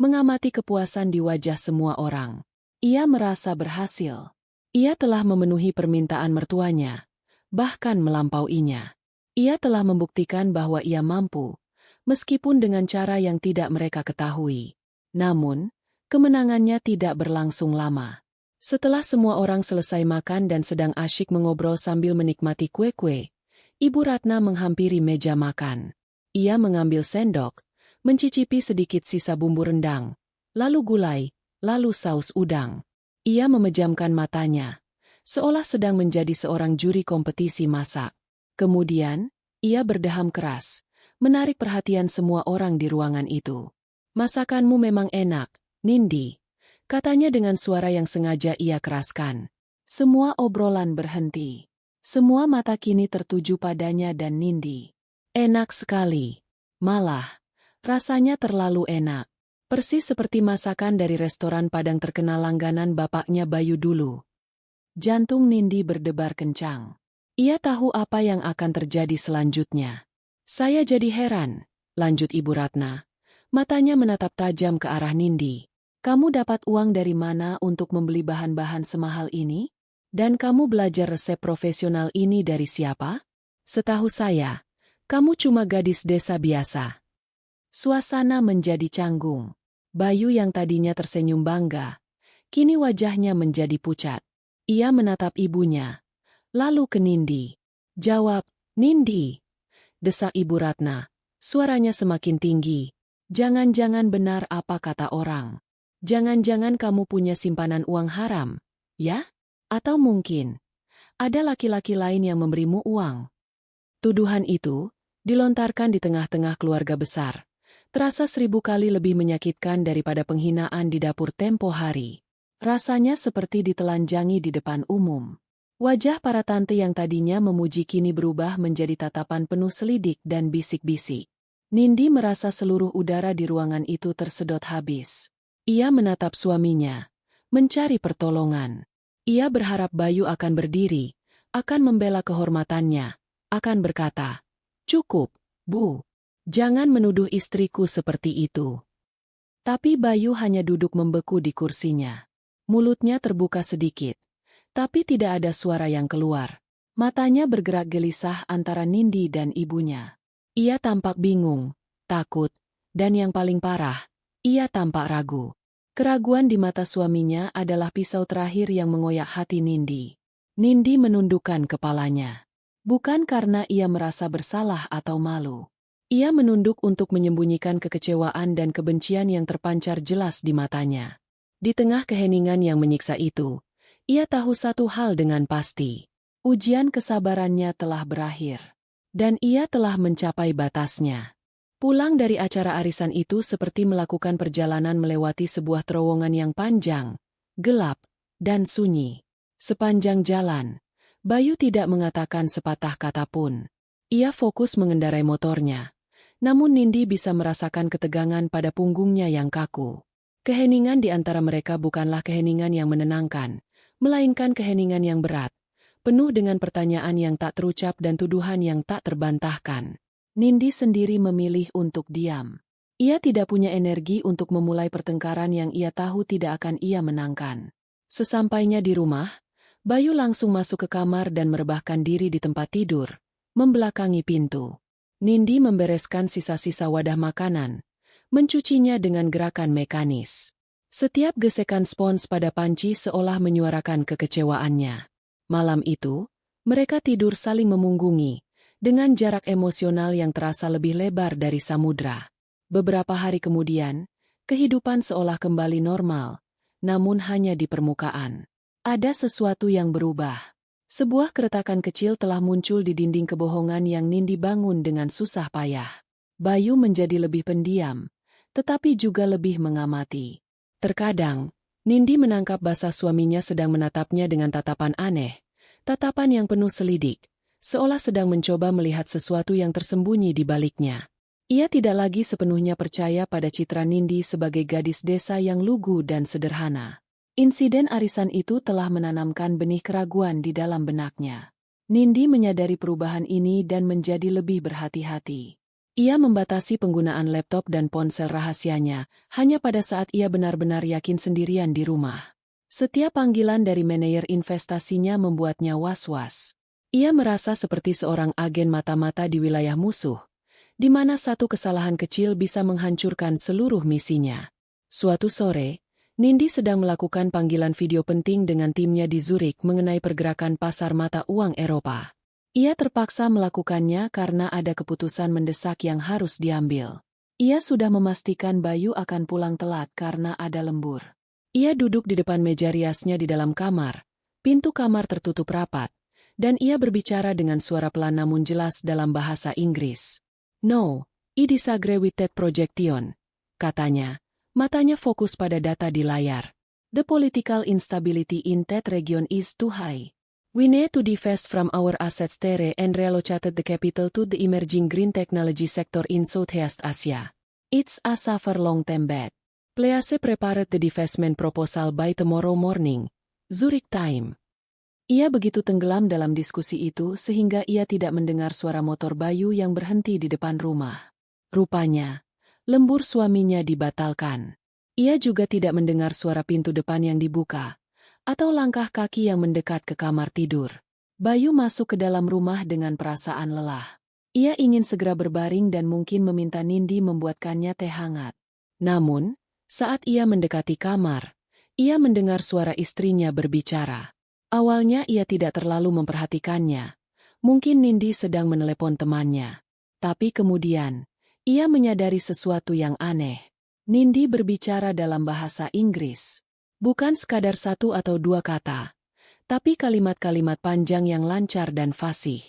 mengamati kepuasan di wajah semua orang. Ia merasa berhasil. Ia telah memenuhi permintaan mertuanya, bahkan melampauinya. Ia telah membuktikan bahwa ia mampu, meskipun dengan cara yang tidak mereka ketahui. Namun, kemenangannya tidak berlangsung lama. Setelah semua orang selesai makan dan sedang asyik mengobrol sambil menikmati kue-kue, Ibu Ratna menghampiri meja makan. Ia mengambil sendok, mencicipi sedikit sisa bumbu rendang, lalu gulai, lalu saus udang. Ia memejamkan matanya, seolah sedang menjadi seorang juri kompetisi masak. Kemudian, ia berdeham keras, menarik perhatian semua orang di ruangan itu. Masakanmu memang enak, Nindi, katanya dengan suara yang sengaja ia keraskan. Semua obrolan berhenti. Semua mata kini tertuju padanya dan Nindi. Enak sekali. Malah, rasanya terlalu enak. Persis seperti masakan dari restoran Padang terkenal langganan bapaknya Bayu dulu. Jantung Nindi berdebar kencang. Ia tahu apa yang akan terjadi selanjutnya. Saya jadi heran, lanjut Ibu Ratna. Matanya menatap tajam ke arah Nindi. Kamu dapat uang dari mana untuk membeli bahan-bahan semahal ini? Dan kamu belajar resep profesional ini dari siapa? Setahu saya, kamu cuma gadis desa biasa. Suasana menjadi canggung. Bayu yang tadinya tersenyum bangga, kini wajahnya menjadi pucat. Ia menatap ibunya, lalu ke Nindi. Jawab, Nindi. Desak Ibu Ratna, suaranya semakin tinggi. Jangan-jangan benar apa kata orang. Jangan-jangan kamu punya simpanan uang haram, ya? Atau mungkin, ada laki-laki lain yang memberimu uang. Tuduhan itu dilontarkan di tengah-tengah keluarga besar. Terasa 1000 kali lebih menyakitkan daripada penghinaan di dapur tempo hari. Rasanya seperti ditelanjangi di depan umum. Wajah para tante yang tadinya memuji kini berubah menjadi tatapan penuh selidik dan bisik-bisik. Nindi merasa seluruh udara di ruangan itu tersedot habis. Ia menatap suaminya, mencari pertolongan. Ia berharap Bayu akan berdiri, akan membela kehormatannya, akan berkata, "Cukup, Bu. Jangan menuduh istriku seperti itu." Tapi Bayu hanya duduk membeku di kursinya. Mulutnya terbuka sedikit, tapi tidak ada suara yang keluar. Matanya bergerak gelisah antara Nindi dan ibunya. Ia tampak bingung, takut, dan yang paling parah, Ia tampak ragu. Keraguan di mata suaminya adalah pisau terakhir yang mengoyak hati Nindi. Nindi menundukkan kepalanya. Bukan karena ia merasa bersalah atau malu. Ia menunduk untuk menyembunyikan kekecewaan dan kebencian yang terpancar jelas di matanya. Di tengah keheningan yang menyiksa itu, ia tahu satu hal dengan pasti. Ujian kesabarannya telah berakhir. Dan ia telah mencapai batasnya. Pulang dari acara arisan itu seperti melakukan perjalanan melewati sebuah terowongan yang panjang, gelap, dan sunyi. Sepanjang jalan, Bayu tidak mengatakan sepatah kata pun. Ia fokus mengendarai motornya. Namun Nindi bisa merasakan ketegangan pada punggungnya yang kaku. Keheningan di antara mereka bukanlah keheningan yang menenangkan, melainkan keheningan yang berat, penuh dengan pertanyaan yang tak terucap dan tuduhan yang tak terbantahkan. Nindi sendiri memilih untuk diam. Ia tidak punya energi untuk memulai pertengkaran yang ia tahu tidak akan ia menangkan. Sesampainya di rumah, Bayu langsung masuk ke kamar dan merebahkan diri di tempat tidur, membelakangi pintu. Nindi membereskan sisa-sisa wadah makanan, mencucinya dengan gerakan mekanis. Setiap gesekan spons pada panci seolah menyuarakan kekecewaannya. Malam itu, mereka tidur saling memunggungi, dengan jarak emosional yang terasa lebih lebar dari samudra. Beberapa hari kemudian, kehidupan seolah kembali normal, namun hanya di permukaan. Ada sesuatu yang berubah. Sebuah keretakan kecil telah muncul di dinding kebohongan yang Nindi bangun dengan susah payah. Bayu menjadi lebih pendiam, tetapi juga lebih mengamati. Terkadang, Nindi menangkap basah suaminya sedang menatapnya dengan tatapan aneh, tatapan yang penuh selidik, seolah sedang mencoba melihat sesuatu yang tersembunyi di baliknya. Ia tidak lagi sepenuhnya percaya pada citra Nindi sebagai gadis desa yang lugu dan sederhana. Insiden arisan itu telah menanamkan benih keraguan di dalam benaknya. Nindi menyadari perubahan ini dan menjadi lebih berhati-hati. Ia membatasi penggunaan laptop dan ponsel rahasianya, hanya pada saat ia benar-benar yakin sendirian di rumah. Setiap panggilan dari manajer investasinya membuatnya was-was. Ia merasa seperti seorang agen mata-mata di wilayah musuh, di mana satu kesalahan kecil bisa menghancurkan seluruh misinya. Suatu sore, Nindi sedang melakukan panggilan video penting dengan timnya di Zurich mengenai pergerakan pasar mata uang Eropa. Ia terpaksa melakukannya karena ada keputusan mendesak yang harus diambil. Ia sudah memastikan Bayu akan pulang telat karena ada lembur. Ia duduk di depan meja riasnya di dalam kamar, pintu kamar tertutup rapat, dan ia berbicara dengan suara pelan namun jelas dalam bahasa Inggris. "No, I disagree with that projection," katanya. Matanya fokus pada data di layar. "The political instability in that region is too high. We need to divest from our assets there and reallocate the capital to the emerging green technology sector in Southeast Asia. It's a suffer long-term bet. Please prepare the divestment proposal by tomorrow morning. Zurich time." Ia begitu tenggelam dalam diskusi itu sehingga ia tidak mendengar suara motor Bayu yang berhenti di depan rumah. Rupanya, lembur suaminya dibatalkan. Ia juga tidak mendengar suara pintu depan yang dibuka, atau langkah kaki yang mendekat ke kamar tidur. Bayu masuk ke dalam rumah dengan perasaan lelah. Ia ingin segera berbaring dan mungkin meminta Nindi membuatkannya teh hangat. Namun, saat ia mendekati kamar, ia mendengar suara istrinya berbicara. Awalnya ia tidak terlalu memperhatikannya. Mungkin Nindi sedang menelepon temannya. Tapi kemudian, ia menyadari sesuatu yang aneh. Nindi berbicara dalam bahasa Inggris. Bukan sekadar satu atau dua kata, tapi kalimat-kalimat panjang yang lancar dan fasih.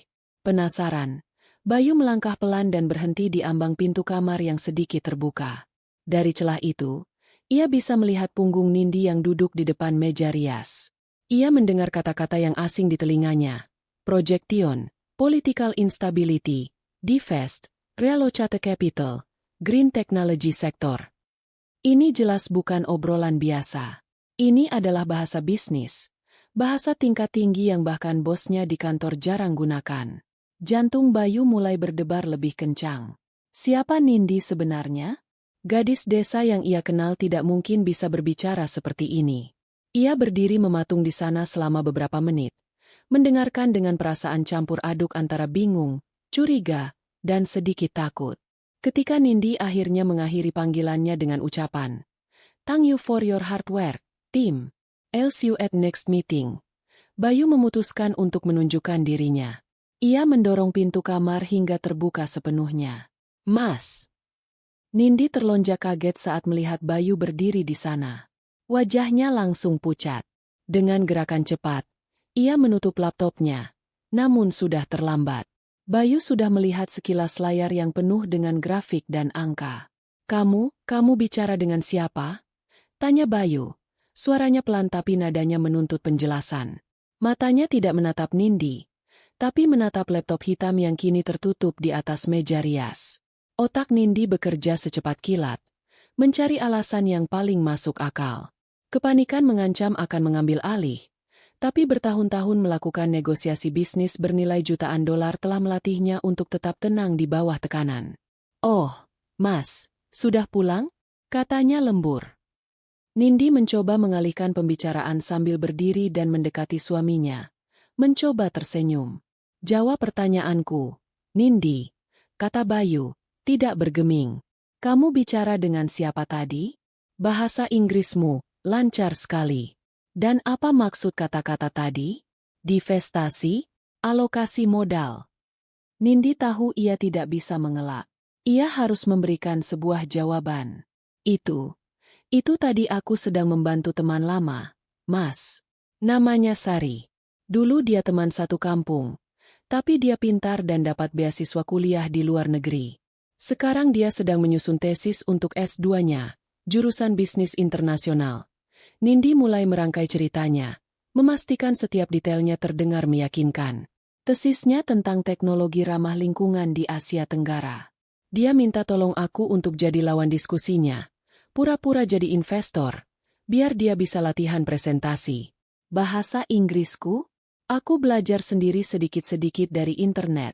Penasaran, Bayu melangkah pelan dan berhenti di ambang pintu kamar yang sedikit terbuka. Dari celah itu, ia bisa melihat punggung Nindi yang duduk di depan meja rias. Ia mendengar kata-kata yang asing di telinganya. Projection, political instability, divest, reallocate capital, green technology sector. Ini jelas bukan obrolan biasa. Ini adalah bahasa bisnis. Bahasa tingkat tinggi yang bahkan bosnya di kantor jarang gunakan. Jantung Bayu mulai berdebar lebih kencang. Siapa Nindi sebenarnya? Gadis desa yang ia kenal tidak mungkin bisa berbicara seperti ini. Ia berdiri mematung di sana selama beberapa menit, mendengarkan dengan perasaan campur aduk antara bingung, curiga, dan sedikit takut. Ketika Nindi akhirnya mengakhiri panggilannya dengan ucapan, "Thank you for your hard work, team. I'll see you at next meeting." Bayu memutuskan untuk menunjukkan dirinya. Ia mendorong pintu kamar hingga terbuka sepenuhnya. "Mas." Nindi terlonjak kaget saat melihat Bayu berdiri di sana. Wajahnya langsung pucat. Dengan gerakan cepat, ia menutup laptopnya. Namun sudah terlambat. Bayu sudah melihat sekilas layar yang penuh dengan grafik dan angka. Kamu bicara dengan siapa?" Tanya Bayu. Suaranya pelan tapi nadanya menuntut penjelasan. Matanya tidak menatap Nindi, tapi menatap laptop hitam yang kini tertutup di atas meja rias. Otak Nindi bekerja secepat kilat, mencari alasan yang paling masuk akal. Kepanikan mengancam akan mengambil alih, tapi bertahun-tahun melakukan negosiasi bisnis bernilai jutaan dolar telah melatihnya untuk tetap tenang di bawah tekanan. "Oh, Mas, sudah pulang?" katanya lembur. Nindi mencoba mengalihkan pembicaraan sambil berdiri dan mendekati suaminya. Mencoba tersenyum. "Jawab pertanyaanku, Nindi," kata Bayu, tidak bergeming. "Kamu bicara dengan siapa tadi? Bahasa Inggrismu lancar sekali. Dan apa maksud kata-kata tadi? Divestasi? Alokasi modal?" Nindi tahu ia tidak bisa mengelak. Ia harus memberikan sebuah jawaban. Itu tadi aku sedang membantu teman lama, Mas. Namanya Sari. Dulu dia teman satu kampung. Tapi dia pintar dan dapat beasiswa kuliah di luar negeri. Sekarang dia sedang menyusun tesis untuk S2-nya, jurusan bisnis internasional. Nindi mulai merangkai ceritanya, memastikan setiap detailnya terdengar meyakinkan. Tesisnya tentang teknologi ramah lingkungan di Asia Tenggara. Dia minta tolong aku untuk jadi lawan diskusinya. Pura-pura jadi investor, biar dia bisa latihan presentasi. Bahasa Inggrisku? Aku belajar sendiri sedikit-sedikit dari internet.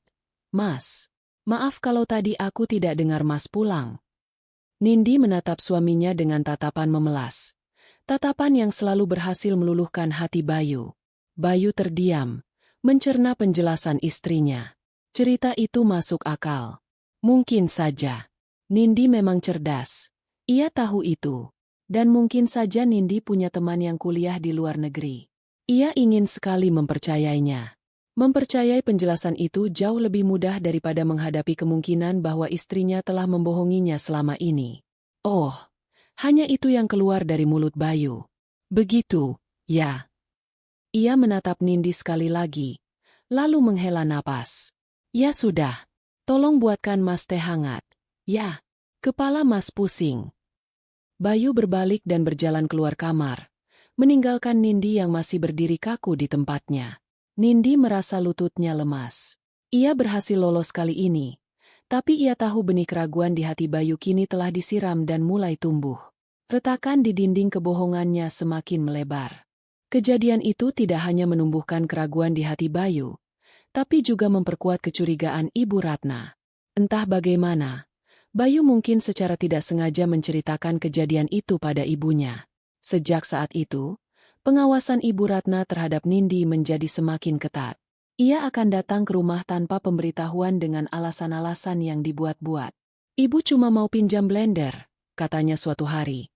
Mas, maaf kalau tadi aku tidak dengar Mas pulang. Nindi menatap suaminya dengan tatapan memelas. Tatapan yang selalu berhasil meluluhkan hati Bayu. Bayu terdiam, mencerna penjelasan istrinya. Cerita itu masuk akal. Mungkin saja. Nindi memang cerdas. Ia tahu itu. Dan mungkin saja Nindi punya teman yang kuliah di luar negeri. Ia ingin sekali mempercayainya. Mempercayai penjelasan itu jauh lebih mudah daripada menghadapi kemungkinan bahwa istrinya telah membohonginya selama ini. Oh, hanya itu yang keluar dari mulut Bayu. Begitu, ya. Ia menatap Nindi sekali lagi, lalu menghela napas. Ya sudah, tolong buatkan Mas teh hangat. Ya, kepala Mas pusing. Bayu berbalik dan berjalan keluar kamar, meninggalkan Nindi yang masih berdiri kaku di tempatnya. Nindi merasa lututnya lemas. Ia berhasil lolos kali ini, tapi ia tahu benih keraguan di hati Bayu kini telah disiram dan mulai tumbuh. Retakan di dinding kebohongannya semakin melebar. Kejadian itu tidak hanya menumbuhkan keraguan di hati Bayu, tapi juga memperkuat kecurigaan Ibu Ratna. Entah bagaimana, Bayu mungkin secara tidak sengaja menceritakan kejadian itu pada ibunya. Sejak saat itu, pengawasan Ibu Ratna terhadap Nindi menjadi semakin ketat. Ia akan datang ke rumah tanpa pemberitahuan dengan alasan-alasan yang dibuat-buat. "Ibu cuma mau pinjam blender," katanya suatu hari.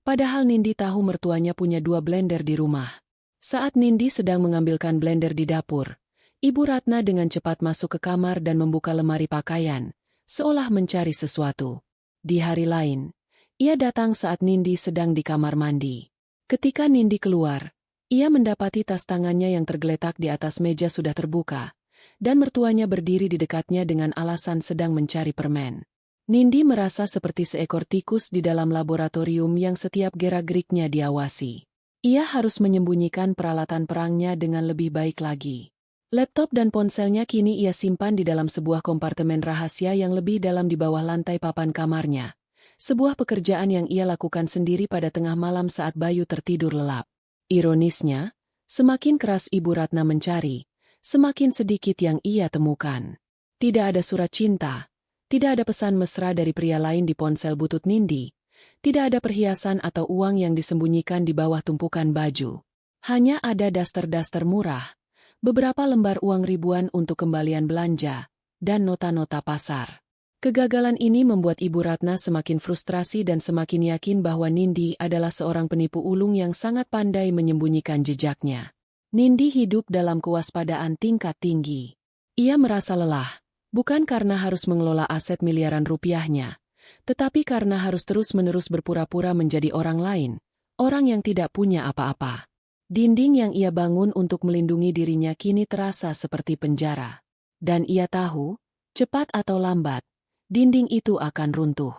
Padahal Nindi tahu mertuanya punya 2 blender di rumah. Saat Nindi sedang mengambilkan blender di dapur, Ibu Ratna dengan cepat masuk ke kamar dan membuka lemari pakaian, seolah mencari sesuatu. Di hari lain, ia datang saat Nindi sedang di kamar mandi. Ketika Nindi keluar, ia mendapati tas tangannya yang tergeletak di atas meja sudah terbuka, dan mertuanya berdiri di dekatnya dengan alasan sedang mencari permen. Nindi merasa seperti seekor tikus di dalam laboratorium yang setiap gerak-geriknya diawasi. Ia harus menyembunyikan peralatan perangnya dengan lebih baik lagi. Laptop dan ponselnya kini ia simpan di dalam sebuah kompartemen rahasia yang lebih dalam di bawah lantai papan kamarnya. Sebuah pekerjaan yang ia lakukan sendiri pada tengah malam saat Bayu tertidur lelap. Ironisnya, semakin keras Ibu Ratna mencari, semakin sedikit yang ia temukan. Tidak ada surat cinta, tidak ada pesan mesra dari pria lain di ponsel butut Nindi, tidak ada perhiasan atau uang yang disembunyikan di bawah tumpukan baju. Hanya ada daster-daster murah, beberapa lembar uang ribuan untuk kembalian belanja, dan nota-nota pasar. Kegagalan ini membuat Ibu Ratna semakin frustrasi dan semakin yakin bahwa Nindi adalah seorang penipu ulung yang sangat pandai menyembunyikan jejaknya. Nindi hidup dalam kewaspadaan tingkat tinggi. Ia merasa lelah, bukan karena harus mengelola aset miliaran rupiahnya, tetapi karena harus terus-menerus berpura-pura menjadi orang lain, orang yang tidak punya apa-apa. Dinding yang ia bangun untuk melindungi dirinya kini terasa seperti penjara. Dan ia tahu, cepat atau lambat, dinding itu akan runtuh.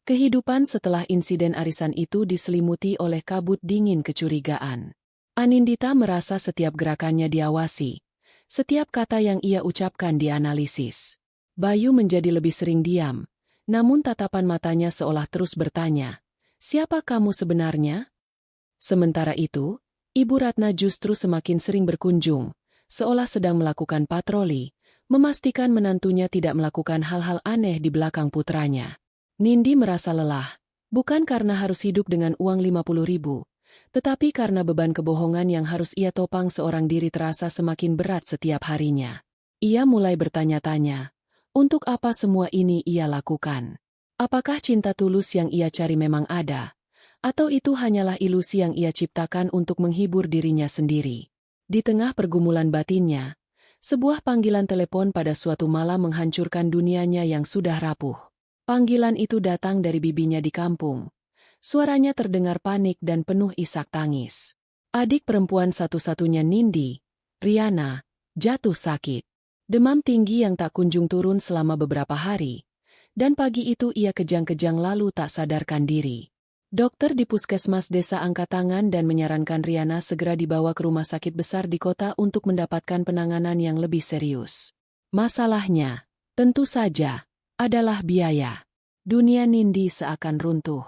Kehidupan setelah insiden arisan itu diselimuti oleh kabut dingin kecurigaan. Anindita merasa setiap gerakannya diawasi, setiap kata yang ia ucapkan dianalisis. Bayu menjadi lebih sering diam, namun tatapan matanya seolah terus bertanya, "Siapa kamu sebenarnya?" Sementara itu, Ibu Ratna justru semakin sering berkunjung, seolah sedang melakukan patroli, memastikan menantunya tidak melakukan hal-hal aneh di belakang putranya. Nindi merasa lelah, bukan karena harus hidup dengan uang 50.000, tetapi karena beban kebohongan yang harus ia topang seorang diri terasa semakin berat setiap harinya. Ia mulai bertanya-tanya, untuk apa semua ini ia lakukan? Apakah cinta tulus yang ia cari memang ada? Atau itu hanyalah ilusi yang ia ciptakan untuk menghibur dirinya sendiri? Di tengah pergumulan batinnya, sebuah panggilan telepon pada suatu malam menghancurkan dunianya yang sudah rapuh. Panggilan itu datang dari bibinya di kampung. Suaranya terdengar panik dan penuh isak tangis. Adik perempuan satu-satunya Nindi, Riana, jatuh sakit. Demam tinggi yang tak kunjung turun selama beberapa hari. Dan pagi itu ia kejang-kejang lalu tak sadarkan diri. Dokter di puskesmas desa angkat tangan dan menyarankan Riana segera dibawa ke rumah sakit besar di kota untuk mendapatkan penanganan yang lebih serius. Masalahnya, tentu saja, adalah biaya. Dunia Nindi seakan runtuh.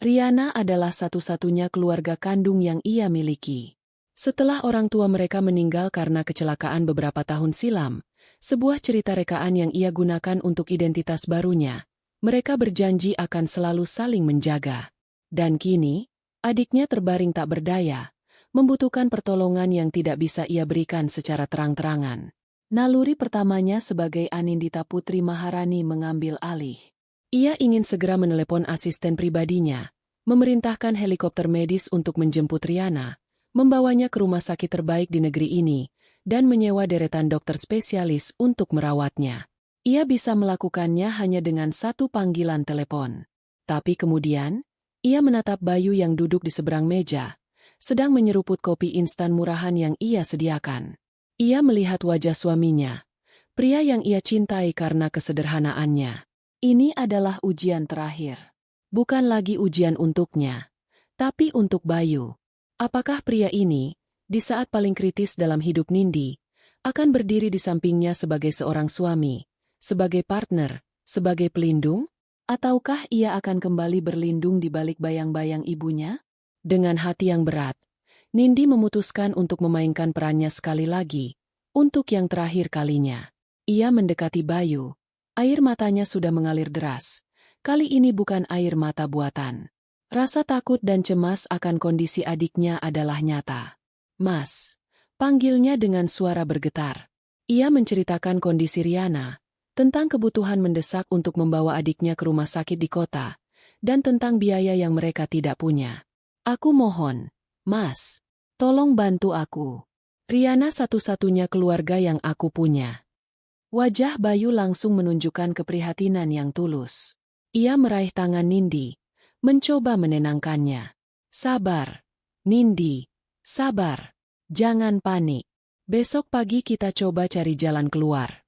Riana adalah satu-satunya keluarga kandung yang ia miliki. Setelah orang tua mereka meninggal karena kecelakaan beberapa tahun silam, sebuah cerita rekaan yang ia gunakan untuk identitas barunya, mereka berjanji akan selalu saling menjaga. Dan kini, adiknya terbaring tak berdaya, membutuhkan pertolongan yang tidak bisa ia berikan secara terang-terangan. Naluri pertamanya sebagai Anindita Putri Maharani mengambil alih. Ia ingin segera menelepon asisten pribadinya, memerintahkan helikopter medis untuk menjemput Riana, membawanya ke rumah sakit terbaik di negeri ini, dan menyewa deretan dokter spesialis untuk merawatnya. Ia bisa melakukannya hanya dengan satu panggilan telepon. Tapi kemudian, ia menatap Bayu yang duduk di seberang meja, sedang menyeruput kopi instan murahan yang ia sediakan. Ia melihat wajah suaminya, pria yang ia cintai karena kesederhanaannya. Ini adalah ujian terakhir. Bukan lagi ujian untuknya, tapi untuk Bayu. Apakah pria ini, di saat paling kritis dalam hidup Nindi, akan berdiri di sampingnya sebagai seorang suami, sebagai partner, sebagai pelindung? Ataukah ia akan kembali berlindung di balik bayang-bayang ibunya? Dengan hati yang berat, Nindi memutuskan untuk memainkan perannya sekali lagi, untuk yang terakhir kalinya. Ia mendekati Bayu, air matanya sudah mengalir deras. Kali ini bukan air mata buatan. Rasa takut dan cemas akan kondisi adiknya adalah nyata. "Mas," panggilnya dengan suara bergetar. Ia menceritakan kondisi Riana, tentang kebutuhan mendesak untuk membawa adiknya ke rumah sakit di kota, dan tentang biaya yang mereka tidak punya. "Aku mohon, Mas, tolong bantu aku. Riana satu-satunya keluarga yang aku punya." Wajah Bayu langsung menunjukkan keprihatinan yang tulus. Ia meraih tangan Nindi, mencoba menenangkannya. "Sabar, Nindi, sabar. Jangan panik. Besok pagi kita coba cari jalan keluar."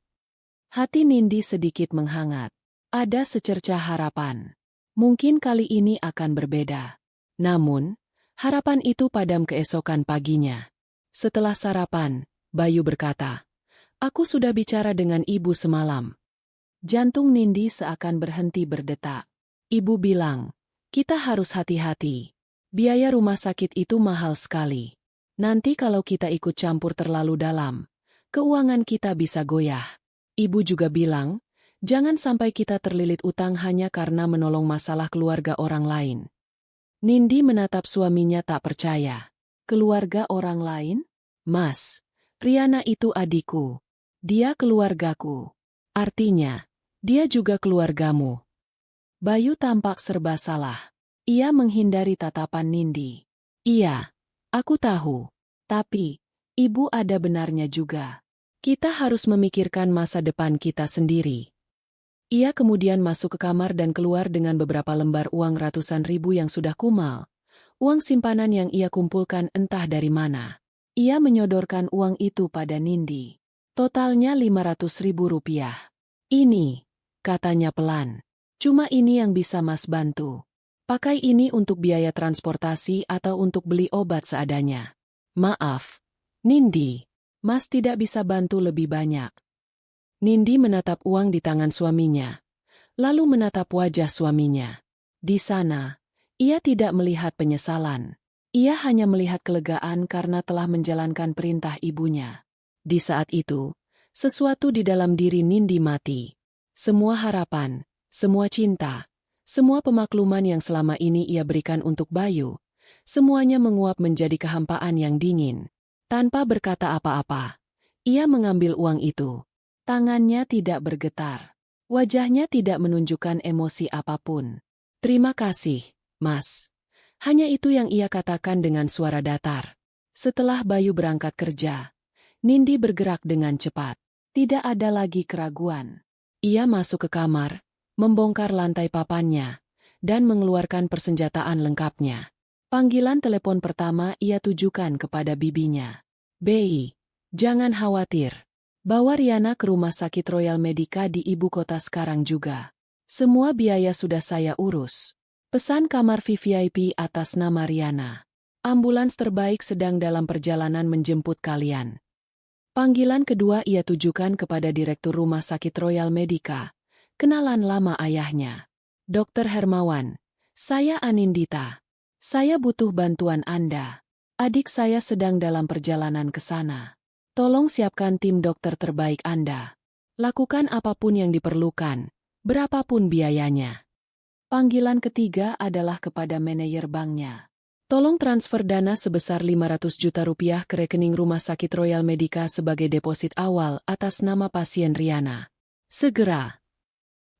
Hati Nindi sedikit menghangat. Ada secercah harapan. Mungkin kali ini akan berbeda. Namun, harapan itu padam keesokan paginya. Setelah sarapan, Bayu berkata, "Aku sudah bicara dengan ibu semalam." Jantung Nindi seakan berhenti berdetak. Ibu bilang, "Kita harus hati-hati. Biaya rumah sakit itu mahal sekali. Nanti kalau kita ikut campur terlalu dalam, keuangan kita bisa goyah." Ibu juga bilang, jangan sampai kita terlilit utang hanya karena menolong masalah keluarga orang lain. Nindi menatap suaminya tak percaya. "Keluarga orang lain? Mas, Riana itu adikku. Dia keluargaku. Artinya, Dia juga keluargamu. Bayu tampak serba salah. Ia menghindari tatapan Nindi. Iya, aku tahu. Tapi, ibu ada benarnya juga. Kita harus memikirkan masa depan kita sendiri. Ia kemudian masuk ke kamar dan keluar dengan beberapa lembar uang ratusan ribu yang sudah kumal. Uang simpanan yang ia kumpulkan entah dari mana. Ia menyodorkan uang itu pada Nindi. Totalnya 500 ribu rupiah. Ini, katanya pelan. Cuma ini yang bisa Mas bantu. Pakai ini untuk biaya transportasi atau untuk beli obat seadanya. Maaf, Nindi. Mas tidak bisa bantu lebih banyak. Nindi menatap uang di tangan suaminya. Lalu menatap wajah suaminya. Di sana, ia tidak melihat penyesalan. Ia hanya melihat kelegaan karena telah menjalankan perintah ibunya. Di saat itu, sesuatu di dalam diri Nindi mati. Semua harapan, semua cinta, semua pemakluman yang selama ini ia berikan untuk Bayu, semuanya menguap menjadi kehampaan yang dingin. Tanpa berkata apa-apa, ia mengambil uang itu. Tangannya tidak bergetar. Wajahnya tidak menunjukkan emosi apapun. Terima kasih, Mas. Hanya itu yang ia katakan dengan suara datar. Setelah Bayu berangkat kerja, Nindi bergerak dengan cepat. Tidak ada lagi keraguan. Ia masuk ke kamar, membongkar lantai papannya, dan mengeluarkan persenjataan lengkapnya. Panggilan telepon pertama ia tujukan kepada bibinya. Bei, jangan khawatir. Bawa Riana ke rumah sakit Royal Medica di ibu kota sekarang juga. Semua biaya sudah saya urus. Pesan kamar VVIP atas nama Riana. Ambulans terbaik sedang dalam perjalanan menjemput kalian. Panggilan kedua ia tujukan kepada Direktur Rumah Sakit Royal Medica. Kenalan lama ayahnya. Dr. Hermawan, saya Anindita. Saya butuh bantuan Anda. Adik saya sedang dalam perjalanan ke sana. Tolong siapkan tim dokter terbaik Anda. Lakukan apapun yang diperlukan, berapapun biayanya. Panggilan ketiga adalah kepada manajer banknya. Tolong transfer dana sebesar 500 juta rupiah ke rekening Rumah Sakit Royal Medica sebagai deposit awal atas nama pasien Riana. Segera.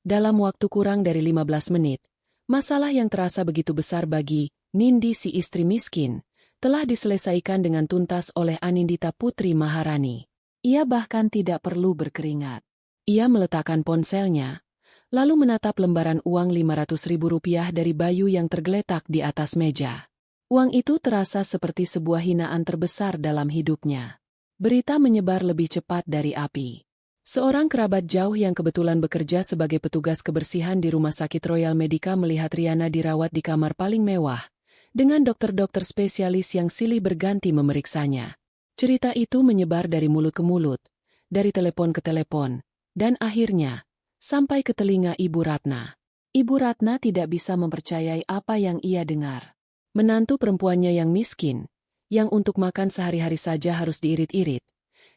Dalam waktu kurang dari 15 menit, masalah yang terasa begitu besar bagi Nindi si istri miskin, telah diselesaikan dengan tuntas oleh Anindita Putri Maharani. Ia bahkan tidak perlu berkeringat. Ia meletakkan ponselnya, lalu menatap lembaran uang 500 ribu rupiah dari Bayu yang tergeletak di atas meja. Uang itu terasa seperti sebuah hinaan terbesar dalam hidupnya. Berita menyebar lebih cepat dari api. Seorang kerabat jauh yang kebetulan bekerja sebagai petugas kebersihan di Rumah Sakit Royal Medica melihat Riana dirawat di kamar paling mewah, dengan dokter-dokter spesialis yang silih berganti memeriksanya. Cerita itu menyebar dari mulut ke mulut, dari telepon ke telepon, dan akhirnya, sampai ke telinga Ibu Ratna. Ibu Ratna tidak bisa mempercayai apa yang ia dengar. Menantu perempuannya yang miskin, yang untuk makan sehari-hari saja harus diirit-irit,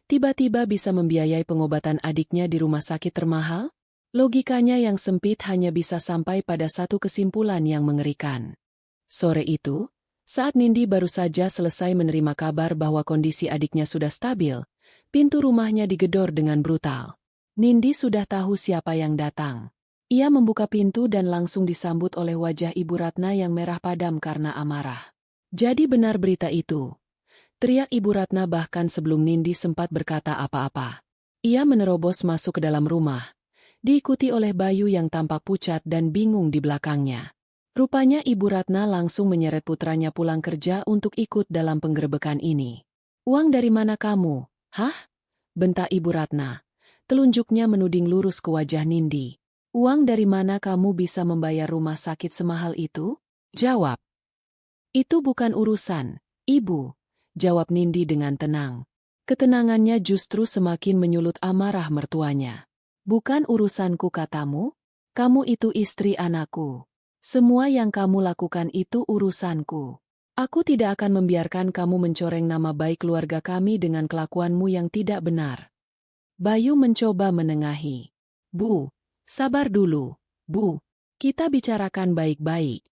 tiba-tiba bisa membiayai pengobatan adiknya di rumah sakit termahal? Logikanya yang sempit hanya bisa sampai pada satu kesimpulan yang mengerikan. Sore itu, saat Nindi baru saja selesai menerima kabar bahwa kondisi adiknya sudah stabil, pintu rumahnya digedor dengan brutal. Nindi sudah tahu siapa yang datang. Ia membuka pintu dan langsung disambut oleh wajah Ibu Ratna yang merah padam karena amarah. Jadi benar berita itu, teriak Ibu Ratna bahkan sebelum Nindi sempat berkata apa-apa. Ia menerobos masuk ke dalam rumah, diikuti oleh Bayu yang tampak pucat dan bingung di belakangnya. Rupanya Ibu Ratna langsung menyeret putranya pulang kerja untuk ikut dalam penggerebekan ini. Uang dari mana kamu? Hah? Bentak Ibu Ratna. Telunjuknya menuding lurus ke wajah Nindi. Uang dari mana kamu bisa membayar rumah sakit semahal itu? Jawab. Itu bukan urusan, Ibu. Jawab Nindi dengan tenang. Ketenangannya justru semakin menyulut amarah mertuanya. Bukan urusanku katamu? Kamu itu istri anakku. Semua yang kamu lakukan itu urusanku. Aku tidak akan membiarkan kamu mencoreng nama baik keluarga kami dengan kelakuanmu yang tidak benar. Bayu mencoba menengahi. Bu, sabar dulu, Bu. Kita bicarakan baik-baik.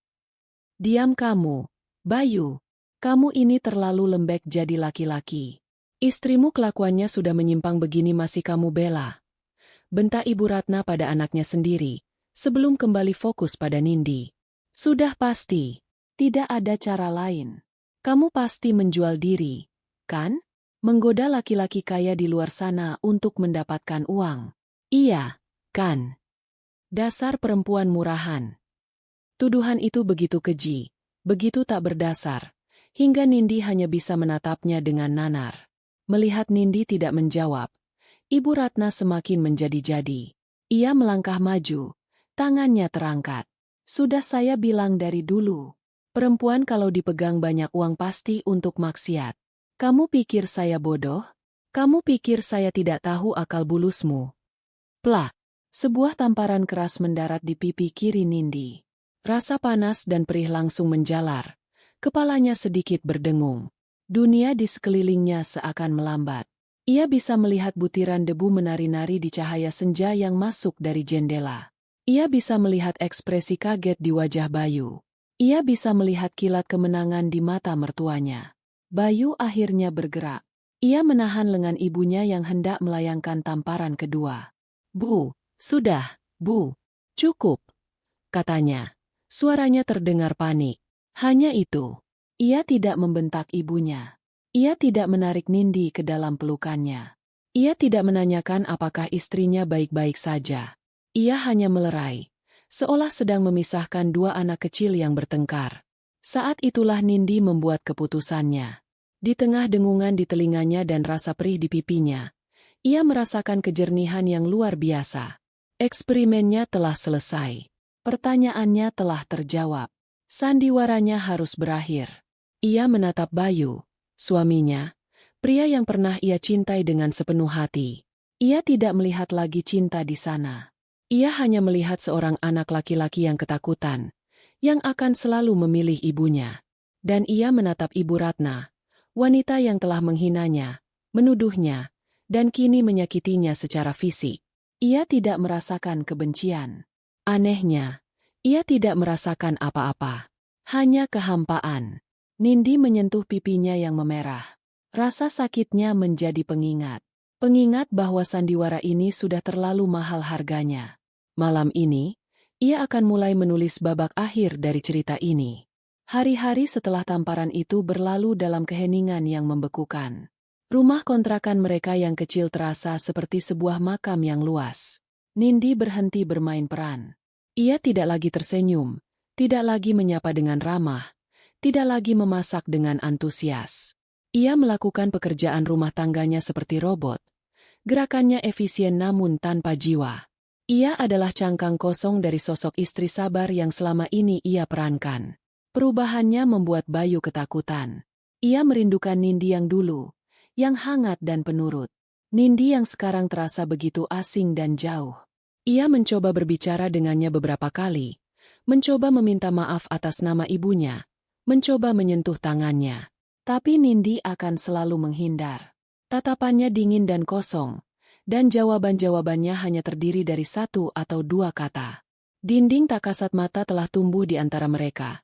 Diam kamu, Bayu. Kamu ini terlalu lembek jadi laki-laki. Istrimu kelakuannya sudah menyimpang begini masih kamu bela. bentak Ibu Ratna pada anaknya sendiri, sebelum kembali fokus pada Nindi. Sudah pasti, tidak ada cara lain. Kamu pasti menjual diri, kan? Menggoda laki-laki kaya di luar sana untuk mendapatkan uang. Iya, kan? Dasar perempuan murahan. Tuduhan itu begitu keji, begitu tak berdasar, hingga Nindi hanya bisa menatapnya dengan nanar. Melihat Nindi tidak menjawab, Ibu Ratna semakin menjadi-jadi. Ia melangkah maju, tangannya terangkat. Sudah saya bilang dari dulu, perempuan kalau dipegang banyak uang pasti untuk maksiat. Kamu pikir saya bodoh? Kamu pikir saya tidak tahu akal bulusmu? Plak! Sebuah tamparan keras mendarat di pipi kiri Nindi. Rasa panas dan perih langsung menjalar. Kepalanya sedikit berdengung. Dunia di sekelilingnya seakan melambat. Ia bisa melihat butiran debu menari-nari di cahaya senja yang masuk dari jendela. Ia bisa melihat ekspresi kaget di wajah Bayu. Ia bisa melihat kilat kemenangan di mata mertuanya. Bayu akhirnya bergerak. Ia menahan lengan ibunya yang hendak melayangkan tamparan kedua. Bu, sudah, Bu. Cukup, katanya. Suaranya terdengar panik. Hanya itu. Ia tidak membentak ibunya. Ia tidak menarik Nindi ke dalam pelukannya. Ia tidak menanyakan apakah istrinya baik-baik saja. Ia hanya melerai, seolah sedang memisahkan dua anak kecil yang bertengkar. Saat itulah Nindi membuat keputusannya. Di tengah dengungan di telinganya dan rasa perih di pipinya, ia merasakan kejernihan yang luar biasa. Eksperimennya telah selesai. Pertanyaannya telah terjawab. Sandiwaranya harus berakhir. Ia menatap Bayu, suaminya, pria yang pernah ia cintai dengan sepenuh hati. Ia tidak melihat lagi cinta di sana. Ia hanya melihat seorang anak laki-laki yang ketakutan, yang akan selalu memilih ibunya. Dan ia menatap Ibu Ratna, wanita yang telah menghinanya, menuduhnya, dan kini menyakitinya secara fisik. Ia tidak merasakan kebencian. Anehnya, ia tidak merasakan apa-apa. Hanya kehampaan. Nindi menyentuh pipinya yang memerah. Rasa sakitnya menjadi pengingat. Pengingat bahwa sandiwara ini sudah terlalu mahal harganya. Malam ini, ia akan mulai menulis babak akhir dari cerita ini. Hari-hari setelah tamparan itu berlalu dalam keheningan yang membekukan. Rumah kontrakan mereka yang kecil terasa seperti sebuah makam yang luas. Nindi berhenti bermain peran. Ia tidak lagi tersenyum, tidak lagi menyapa dengan ramah, tidak lagi memasak dengan antusias. Ia melakukan pekerjaan rumah tangganya seperti robot. Gerakannya efisien namun tanpa jiwa. Ia adalah cangkang kosong dari sosok istri sabar yang selama ini ia perankan. Perubahannya membuat Bayu ketakutan. Ia merindukan Nindi yang dulu, yang hangat dan penurut. Nindi yang sekarang terasa begitu asing dan jauh. Ia mencoba berbicara dengannya beberapa kali, mencoba meminta maaf atas nama ibunya, mencoba menyentuh tangannya. Tapi Nindi akan selalu menghindar. Tatapannya dingin dan kosong, dan jawaban-jawabannya hanya terdiri dari satu atau dua kata. Dinding tak kasat mata telah tumbuh di antara mereka.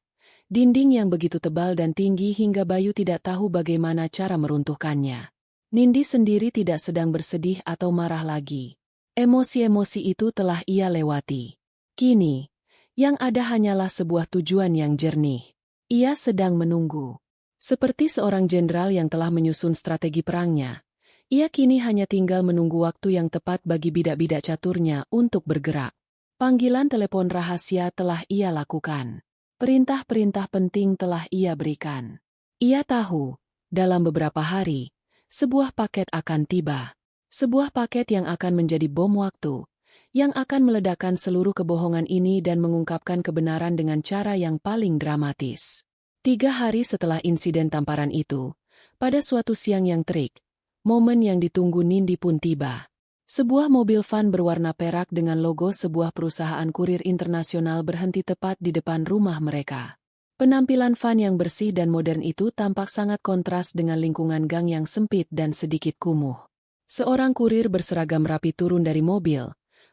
Dinding yang begitu tebal dan tinggi hingga Bayu tidak tahu bagaimana cara meruntuhkannya. Nindi sendiri tidak sedang bersedih atau marah lagi. Emosi-emosi itu telah ia lewati. Kini, yang ada hanyalah sebuah tujuan yang jernih. Ia sedang menunggu. Seperti seorang jenderal yang telah menyusun strategi perangnya, ia kini hanya tinggal menunggu waktu yang tepat bagi bidak-bidak caturnya untuk bergerak. Panggilan telepon rahasia telah ia lakukan. Perintah-perintah penting telah ia berikan. Ia tahu, dalam beberapa hari, sebuah paket akan tiba. Sebuah paket yang akan menjadi bom waktu, yang akan meledakkan seluruh kebohongan ini dan mengungkapkan kebenaran dengan cara yang paling dramatis. 3 hari setelah insiden tamparan itu, pada suatu siang yang terik, momen yang ditunggu Nindi pun tiba. Sebuah mobil van berwarna perak dengan logo sebuah perusahaan kurir internasional berhenti tepat di depan rumah mereka. Penampilan van yang bersih dan modern itu tampak sangat kontras dengan lingkungan gang yang sempit dan sedikit kumuh. Seorang kurir berseragam rapi turun dari mobil,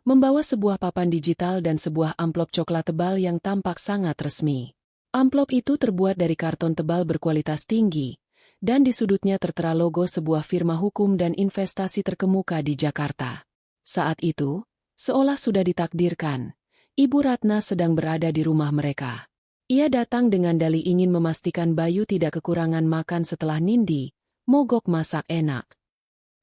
membawa sebuah papan digital dan sebuah amplop coklat tebal yang tampak sangat resmi. Amplop itu terbuat dari karton tebal berkualitas tinggi, dan di sudutnya tertera logo sebuah firma hukum dan investasi terkemuka di Jakarta. Saat itu, seolah sudah ditakdirkan, Ibu Ratna sedang berada di rumah mereka. Ia datang dengan dalih ingin memastikan Bayu tidak kekurangan makan setelah Nindi mogok masak enak.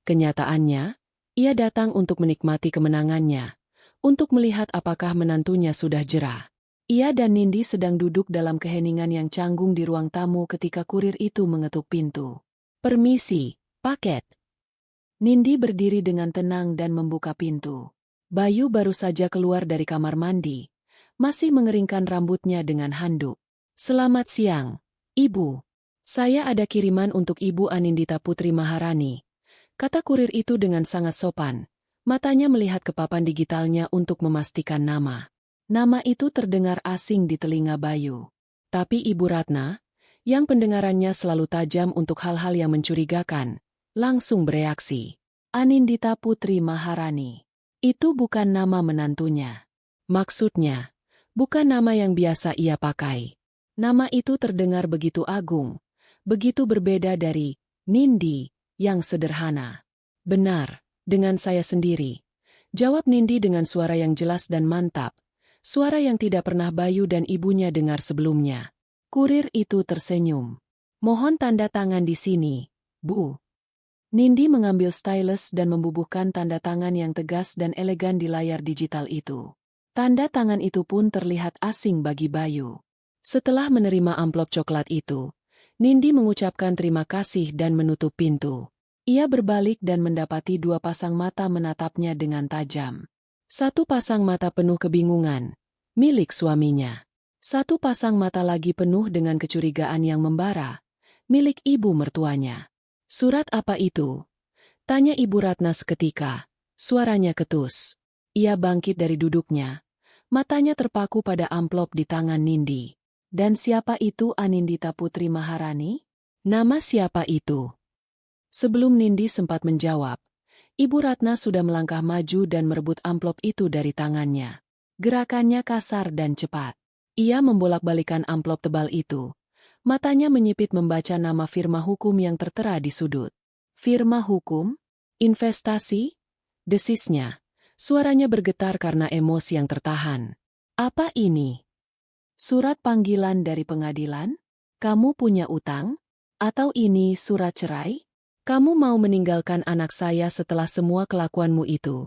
Kenyataannya, ia datang untuk menikmati kemenangannya, untuk melihat apakah menantunya sudah jera. Ia dan Nindi sedang duduk dalam keheningan yang canggung di ruang tamu ketika kurir itu mengetuk pintu. "Permisi, paket." Nindi berdiri dengan tenang dan membuka pintu. Bayu baru saja keluar dari kamar mandi, masih mengeringkan rambutnya dengan handuk. "Selamat siang, Ibu. Saya ada kiriman untuk Ibu Anindita Putri Maharani," kata kurir itu dengan sangat sopan. Matanya melihat ke papan digitalnya untuk memastikan nama. Nama itu terdengar asing di telinga Bayu. Tapi Ibu Ratna, yang pendengarannya selalu tajam untuk hal-hal yang mencurigakan, langsung bereaksi. "Anindita Putri Maharani. Itu bukan nama menantunya. Maksudnya, bukan nama yang biasa ia pakai. Nama itu terdengar begitu agung, begitu berbeda dari Nindi yang sederhana." "Benar, dengan saya sendiri," jawab Nindi dengan suara yang jelas dan mantap, suara yang tidak pernah Bayu dan ibunya dengar sebelumnya. Kurir itu tersenyum. "Mohon tanda tangan di sini, Bu." Nindi mengambil stylus dan membubuhkan tanda tangan yang tegas dan elegan di layar digital itu. Tanda tangan itu pun terlihat asing bagi Bayu. Setelah menerima amplop coklat itu, Nindi mengucapkan terima kasih dan menutup pintu. Ia berbalik dan mendapati dua pasang mata menatapnya dengan tajam. Satu pasang mata penuh kebingungan, milik suaminya. Satu pasang mata lagi penuh dengan kecurigaan yang membara, milik ibu mertuanya. "Surat apa itu?" tanya Ibu Ratna seketika. Suaranya ketus. Ia bangkit dari duduknya. Matanya terpaku pada amplop di tangan Nindi. "Dan siapa itu Anindita Putri Maharani? Nama siapa itu?" Sebelum Nindi sempat menjawab, Ibu Ratna sudah melangkah maju dan merebut amplop itu dari tangannya. Gerakannya kasar dan cepat. Ia membolak-balikan amplop tebal itu. Matanya menyipit membaca nama firma hukum yang tertera di sudut. "Firma hukum? Investasi?" desisnya. Suaranya bergetar karena emosi yang tertahan. "Apa ini? Surat panggilan dari pengadilan? Kamu punya utang? Atau ini surat cerai? Kamu mau meninggalkan anak saya setelah semua kelakuanmu itu?"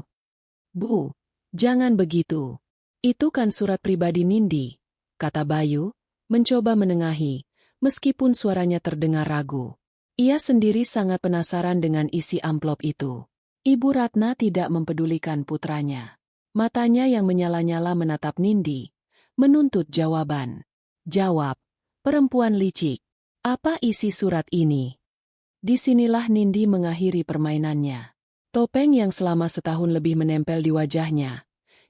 "Bu, jangan begitu. Itu kan surat pribadi Nindi," kata Bayu, mencoba menengahi, meskipun suaranya terdengar ragu. Ia sendiri sangat penasaran dengan isi amplop itu. Ibu Ratna tidak mempedulikan putranya. Matanya yang menyala-nyala menatap Nindi, menuntut jawaban. "Jawab, perempuan licik. Apa isi surat ini?" Disinilah Nindi mengakhiri permainannya. Topeng yang selama setahun lebih menempel di wajahnya,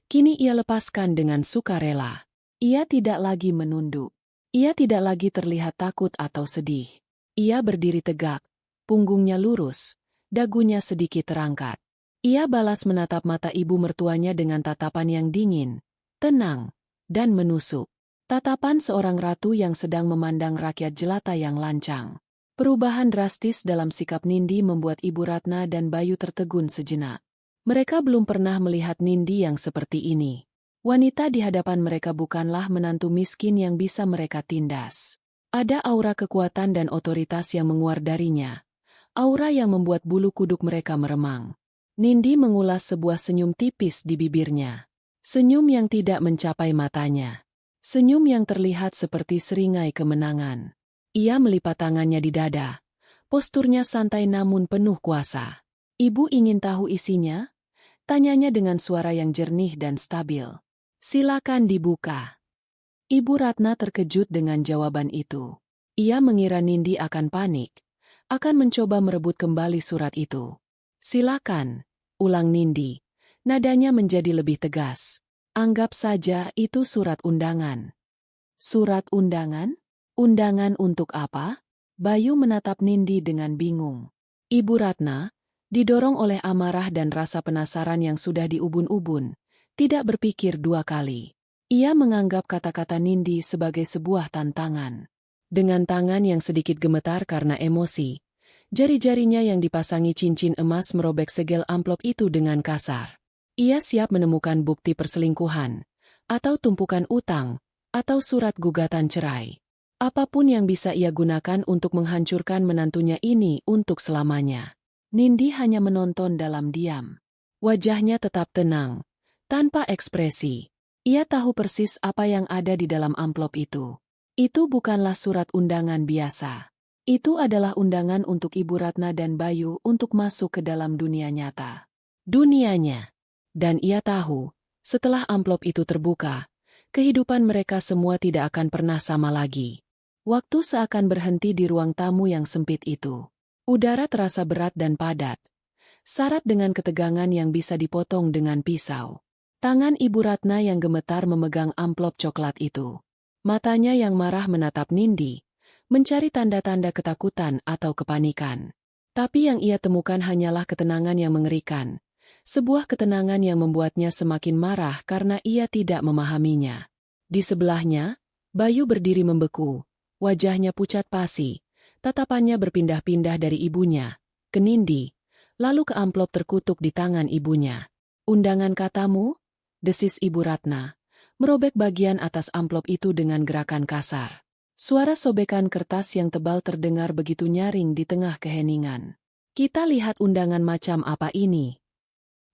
kini ia lepaskan dengan sukarela. Ia tidak lagi menunduk. Ia tidak lagi terlihat takut atau sedih. Ia berdiri tegak, punggungnya lurus, dagunya sedikit terangkat. Ia balas menatap mata ibu mertuanya dengan tatapan yang dingin, tenang, dan menusuk. Tatapan seorang ratu yang sedang memandang rakyat jelata yang lancang. Perubahan drastis dalam sikap Nindi membuat Ibu Ratna dan Bayu tertegun sejenak. Mereka belum pernah melihat Nindi yang seperti ini. Wanita di hadapan mereka bukanlah menantu miskin yang bisa mereka tindas. Ada aura kekuatan dan otoritas yang menguar darinya. Aura yang membuat bulu kuduk mereka meremang. Nindi mengulas sebuah senyum tipis di bibirnya. Senyum yang tidak mencapai matanya. Senyum yang terlihat seperti seringai kemenangan. Ia melipat tangannya di dada. Posturnya santai namun penuh kuasa. "Ibu ingin tahu isinya?" tanyanya dengan suara yang jernih dan stabil. "Silakan dibuka." Ibu Ratna terkejut dengan jawaban itu. Ia mengira Nindi akan panik, akan mencoba merebut kembali surat itu. "Silakan," ulang Nindi. Nadanya menjadi lebih tegas. "Anggap saja itu surat undangan." "Surat undangan? Undangan untuk apa?" Bayu menatap Nindi dengan bingung. Ibu Ratna, didorong oleh amarah dan rasa penasaran yang sudah diubun-ubun, tidak berpikir dua kali. Ia menganggap kata-kata Nindi sebagai sebuah tantangan. Dengan tangan yang sedikit gemetar karena emosi, jari-jarinya yang dipasangi cincin emas merobek segel amplop itu dengan kasar. Ia siap menemukan bukti perselingkuhan, atau tumpukan utang, atau surat gugatan cerai. Apapun yang bisa ia gunakan untuk menghancurkan menantunya ini untuk selamanya. Nindi hanya menonton dalam diam. Wajahnya tetap tenang, tanpa ekspresi. Ia tahu persis apa yang ada di dalam amplop itu. Itu bukanlah surat undangan biasa. Itu adalah undangan untuk Ibu Ratna dan Bayu untuk masuk ke dalam dunia nyata. Dunianya. Dan ia tahu, setelah amplop itu terbuka, kehidupan mereka semua tidak akan pernah sama lagi. Waktu seakan berhenti di ruang tamu yang sempit itu. Udara terasa berat dan padat, syarat dengan ketegangan yang bisa dipotong dengan pisau. Tangan Ibu Ratna yang gemetar memegang amplop coklat itu. Matanya yang marah menatap Nindi, mencari tanda-tanda ketakutan atau kepanikan. Tapi yang ia temukan hanyalah ketenangan yang mengerikan. Sebuah ketenangan yang membuatnya semakin marah karena ia tidak memahaminya. Di sebelahnya, Bayu berdiri membeku, wajahnya pucat pasi, tatapannya berpindah-pindah dari ibunya ke Nindi, lalu ke amplop terkutuk di tangan ibunya. "Undangan katamu?" desis Ibu Ratna, merobek bagian atas amplop itu dengan gerakan kasar. Suara sobekan kertas yang tebal terdengar begitu nyaring di tengah keheningan. "Kita lihat undangan macam apa ini."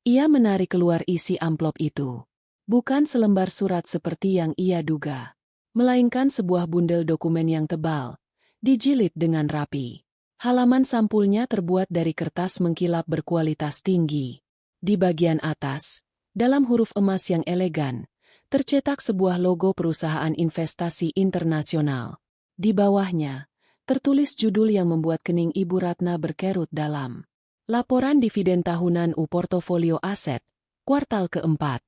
Ia menarik keluar isi amplop itu. Bukan selembar surat seperti yang ia duga, melainkan sebuah bundel dokumen yang tebal, dijilid dengan rapi. Halaman sampulnya terbuat dari kertas mengkilap berkualitas tinggi. Di bagian atas, dalam huruf emas yang elegan, tercetak sebuah logo perusahaan investasi internasional. Di bawahnya, tertulis judul yang membuat kening Ibu Ratna berkerut dalam. Laporan dividen tahunan U Portofolio Aset, kuartal keempat.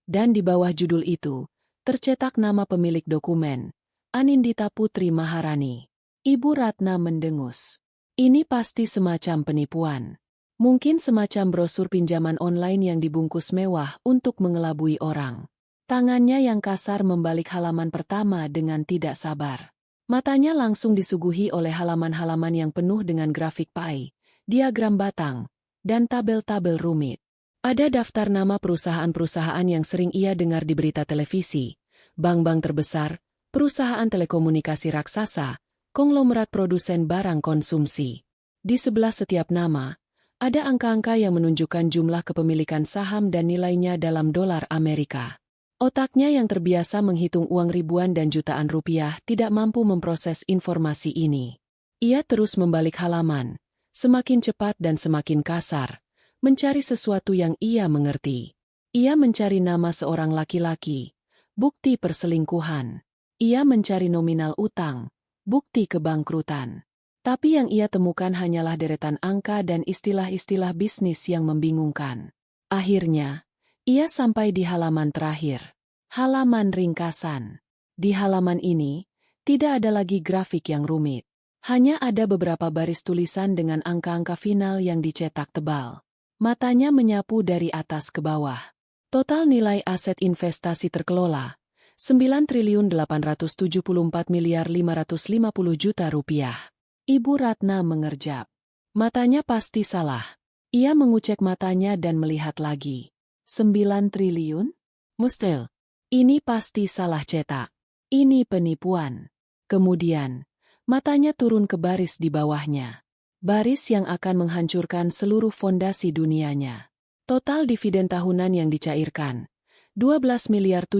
Dan di bawah judul itu, tercetak nama pemilik dokumen, Anindita Putri Maharani. Ibu Ratna mendengus. Ini pasti semacam penipuan. Mungkin semacam brosur pinjaman online yang dibungkus mewah untuk mengelabui orang. Tangannya yang kasar membalik halaman pertama dengan tidak sabar. Matanya langsung disuguhi oleh halaman-halaman yang penuh dengan grafik pie, diagram batang, dan tabel-tabel rumit. Ada daftar nama perusahaan-perusahaan yang sering ia dengar di berita televisi, bank-bank terbesar, perusahaan telekomunikasi raksasa, konglomerat produsen barang konsumsi. Di sebelah setiap nama, ada angka-angka yang menunjukkan jumlah kepemilikan saham dan nilainya dalam dolar Amerika. Otaknya yang terbiasa menghitung uang ribuan dan jutaan rupiah tidak mampu memproses informasi ini. Ia terus membalik halaman, semakin cepat dan semakin kasar, mencari sesuatu yang ia mengerti. Ia mencari nama seorang laki-laki, bukti perselingkuhan. Ia mencari nominal utang, bukti kebangkrutan. Tapi yang ia temukan hanyalah deretan angka dan istilah-istilah bisnis yang membingungkan. Akhirnya, ia sampai di halaman terakhir. Halaman ringkasan. Di halaman ini, tidak ada lagi grafik yang rumit. Hanya ada beberapa baris tulisan dengan angka-angka final yang dicetak tebal. Matanya menyapu dari atas ke bawah. Total nilai aset investasi terkelola, 9.874.550 juta rupiah. Ibu Ratna mengerjap. Matanya pasti salah. Ia mengucek matanya dan melihat lagi. 9 triliun? Mustil. Ini pasti salah cetak. Ini penipuan. Kemudian, matanya turun ke baris di bawahnya. Baris yang akan menghancurkan seluruh fondasi dunianya. Total dividen tahunan yang dicairkan, 12.750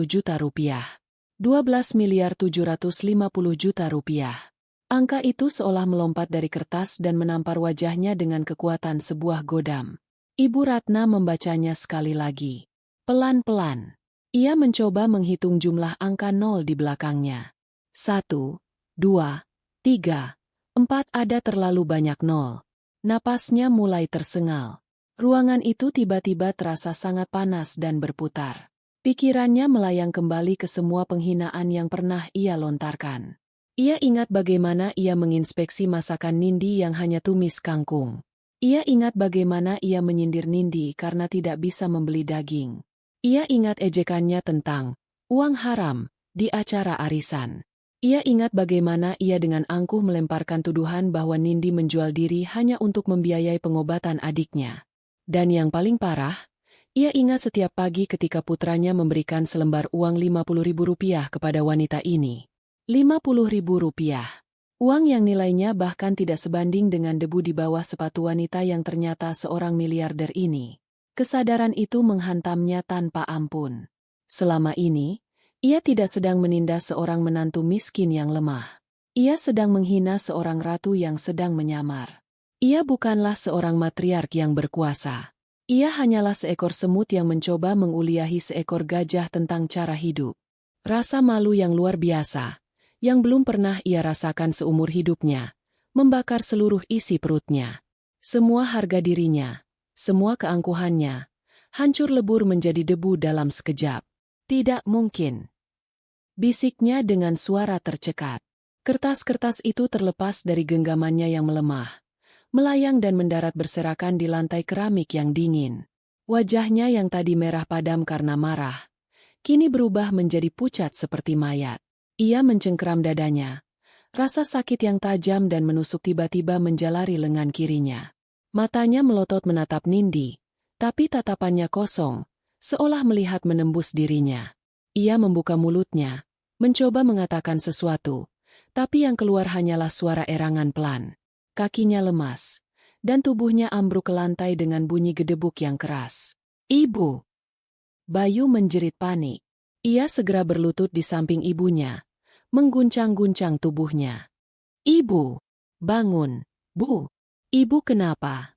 juta rupiah. 12.750 juta rupiah. Angka itu seolah melompat dari kertas dan menampar wajahnya dengan kekuatan sebuah godam. Ibu Ratna membacanya sekali lagi. Pelan-pelan. Ia mencoba menghitung jumlah angka nol di belakangnya. 1, 2, 3, 4 ada terlalu banyak nol. Napasnya mulai tersengal. Ruangan itu tiba-tiba terasa sangat panas dan berputar. Pikirannya melayang kembali ke semua penghinaan yang pernah ia lontarkan. Ia ingat bagaimana ia menginspeksi masakan Nindi yang hanya tumis kangkung. Ia ingat bagaimana ia menyindir Nindi karena tidak bisa membeli daging. Ia ingat ejekannya tentang uang haram di acara arisan. Ia ingat bagaimana ia dengan angkuh melemparkan tuduhan bahwa Nindi menjual diri hanya untuk membiayai pengobatan adiknya. Dan yang paling parah, Ia ingat setiap pagi ketika putranya memberikan selembar uang Rp50.000 kepada wanita ini. Rp50.000. Uang yang nilainya bahkan tidak sebanding dengan debu di bawah sepatu wanita yang ternyata seorang miliarder ini. Kesadaran itu menghantamnya tanpa ampun. Selama ini, ia tidak sedang menindas seorang menantu miskin yang lemah. Ia sedang menghina seorang ratu yang sedang menyamar. Ia bukanlah seorang matriark yang berkuasa. Ia hanyalah seekor semut yang mencoba menguliahi seekor gajah tentang cara hidup. Rasa malu yang luar biasa, yang belum pernah ia rasakan seumur hidupnya, membakar seluruh isi perutnya. Semua harga dirinya, semua keangkuhannya, hancur lebur menjadi debu dalam sekejap. Tidak mungkin. Bisiknya dengan suara tercekat. Kertas-kertas itu terlepas dari genggamannya yang melemah, melayang dan mendarat berserakan di lantai keramik yang dingin. Wajahnya yang tadi merah padam karena marah, kini berubah menjadi pucat seperti mayat. Ia mencengkeram dadanya. Rasa sakit yang tajam dan menusuk tiba-tiba menjalari lengan kirinya. Matanya melotot menatap Nindi, tapi tatapannya kosong, seolah melihat menembus dirinya. Ia membuka mulutnya, mencoba mengatakan sesuatu, tapi yang keluar hanyalah suara erangan pelan. Kakinya lemas, dan tubuhnya ambruk ke lantai dengan bunyi gedebuk yang keras. "Ibu!" Bayu menjerit panik. Ia segera berlutut di samping ibunya, mengguncang-guncang tubuhnya. "Ibu! Bangun, Bu! Ibu kenapa?"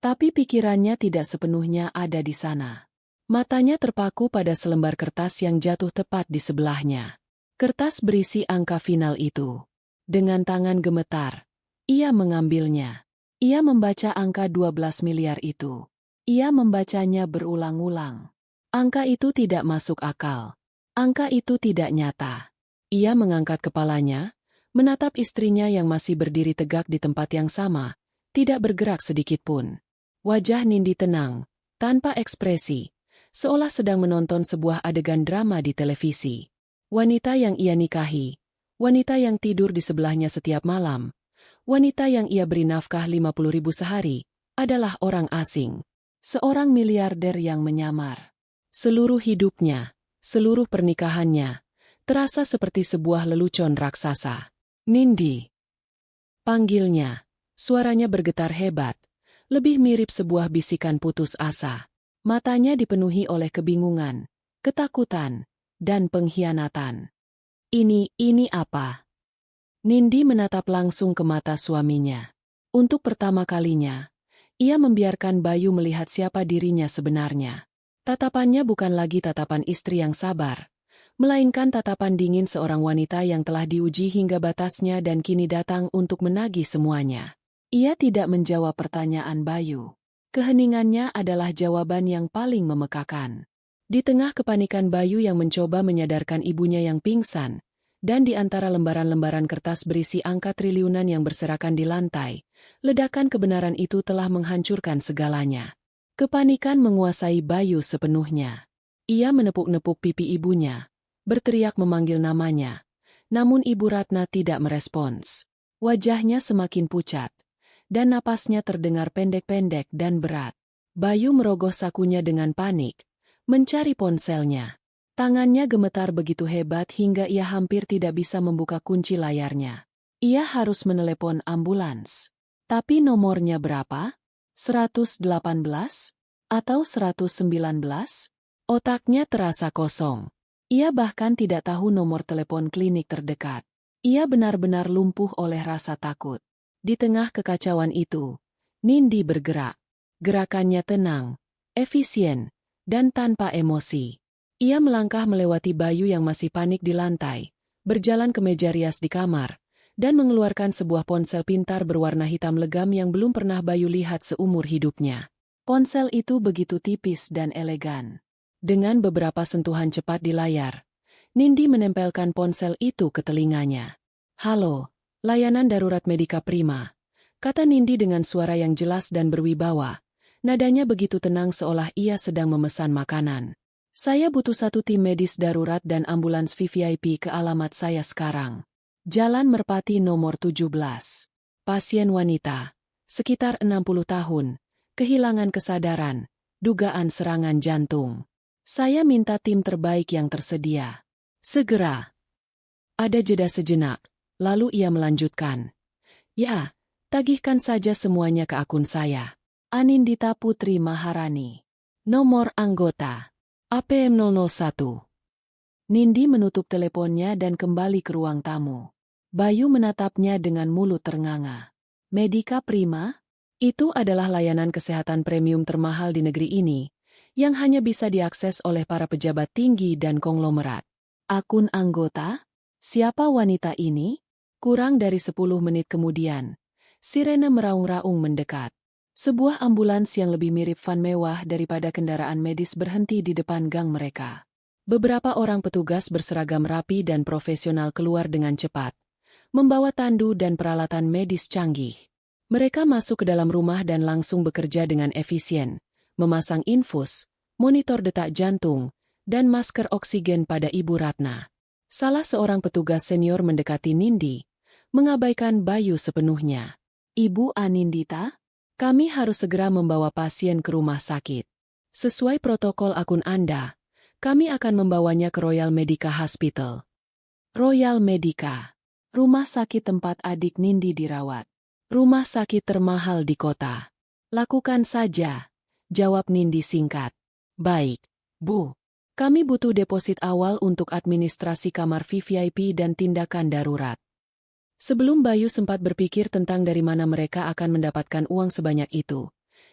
Tapi pikirannya tidak sepenuhnya ada di sana. Matanya terpaku pada selembar kertas yang jatuh tepat di sebelahnya. Kertas berisi angka final itu. Dengan tangan gemetar, ia mengambilnya. Ia membaca angka 12 miliar itu. Ia membacanya berulang-ulang. Angka itu tidak masuk akal. Angka itu tidak nyata. Ia mengangkat kepalanya, menatap istrinya yang masih berdiri tegak di tempat yang sama, tidak bergerak sedikit pun. Wajah Nindi tenang, tanpa ekspresi, seolah sedang menonton sebuah adegan drama di televisi. Wanita yang ia nikahi, wanita yang tidur di sebelahnya setiap malam, wanita yang ia beri nafkah 50.000 sehari, adalah orang asing. Seorang miliarder yang menyamar. Seluruh hidupnya, seluruh pernikahannya, terasa seperti sebuah lelucon raksasa. "Nindi!" Panggilnya. Suaranya bergetar hebat, lebih mirip sebuah bisikan putus asa. Matanya dipenuhi oleh kebingungan, ketakutan, dan pengkhianatan. Ini apa?" Nindi menatap langsung ke mata suaminya. Untuk pertama kalinya, ia membiarkan Bayu melihat siapa dirinya sebenarnya. Tatapannya bukan lagi tatapan istri yang sabar, melainkan tatapan dingin seorang wanita yang telah diuji hingga batasnya dan kini datang untuk menagih semuanya. Ia tidak menjawab pertanyaan Bayu. Keheningannya adalah jawaban yang paling memekakan. Di tengah kepanikan Bayu yang mencoba menyadarkan ibunya yang pingsan, dan di antara lembaran-lembaran kertas berisi angka triliunan yang berserakan di lantai, ledakan kebenaran itu telah menghancurkan segalanya. Kepanikan menguasai Bayu sepenuhnya. Ia menepuk-nepuk pipi ibunya, berteriak memanggil namanya, namun Ibu Ratna tidak merespons. Wajahnya semakin pucat, dan napasnya terdengar pendek-pendek dan berat. Bayu merogoh sakunya dengan panik, mencari ponselnya. Tangannya gemetar begitu hebat hingga ia hampir tidak bisa membuka kunci layarnya. Ia harus menelepon ambulans. Tapi nomornya berapa? 118? Atau 119? Otaknya terasa kosong. Ia bahkan tidak tahu nomor telepon klinik terdekat. Ia benar-benar lumpuh oleh rasa takut. Di tengah kekacauan itu, Nindi bergerak. Gerakannya tenang, efisien, dan tanpa emosi. Ia melangkah melewati Bayu yang masih panik di lantai, berjalan ke meja rias di kamar, dan mengeluarkan sebuah ponsel pintar berwarna hitam legam yang belum pernah Bayu lihat seumur hidupnya. Ponsel itu begitu tipis dan elegan. Dengan beberapa sentuhan cepat di layar, Nindi menempelkan ponsel itu ke telinganya. "Halo, layanan darurat Medika Prima," kata Nindi dengan suara yang jelas dan berwibawa. Nadanya begitu tenang seolah ia sedang memesan makanan. "Saya butuh satu tim medis darurat dan ambulans VVIP ke alamat saya sekarang. Jalan Merpati nomor 17. Pasien wanita, sekitar 60 tahun, kehilangan kesadaran, dugaan serangan jantung. Saya minta tim terbaik yang tersedia. Segera. Ada jeda sejenak, lalu ia melanjutkan. Ya, tagihkan saja semuanya ke akun saya. Anindita Putri Maharani. Nomor anggota. APM 001. Nindi menutup teleponnya dan kembali ke ruang tamu. Bayu menatapnya dengan mulut ternganga. Medika Prima? Itu adalah layanan kesehatan premium termahal di negeri ini, yang hanya bisa diakses oleh para pejabat tinggi dan konglomerat. Akun anggota? Siapa wanita ini? Kurang dari 10 menit kemudian, sirene meraung-raung mendekat. Sebuah ambulans yang lebih mirip van mewah daripada kendaraan medis berhenti di depan gang mereka. Beberapa orang petugas berseragam rapi dan profesional keluar dengan cepat, membawa tandu dan peralatan medis canggih. Mereka masuk ke dalam rumah dan langsung bekerja dengan efisien, memasang infus, monitor detak jantung, dan masker oksigen pada Ibu Ratna. Salah seorang petugas senior mendekati Nindi, mengabaikan Bayu sepenuhnya. Ibu Anindita? Kami harus segera membawa pasien ke rumah sakit. Sesuai protokol akun Anda, kami akan membawanya ke Royal Medica Hospital. Royal Medica, rumah sakit tempat adik Nindi dirawat. Rumah sakit termahal di kota. Lakukan saja, jawab Nindi singkat. Baik, Bu. Kami butuh deposit awal untuk administrasi kamar VVIP dan tindakan darurat. Sebelum Bayu sempat berpikir tentang dari mana mereka akan mendapatkan uang sebanyak itu,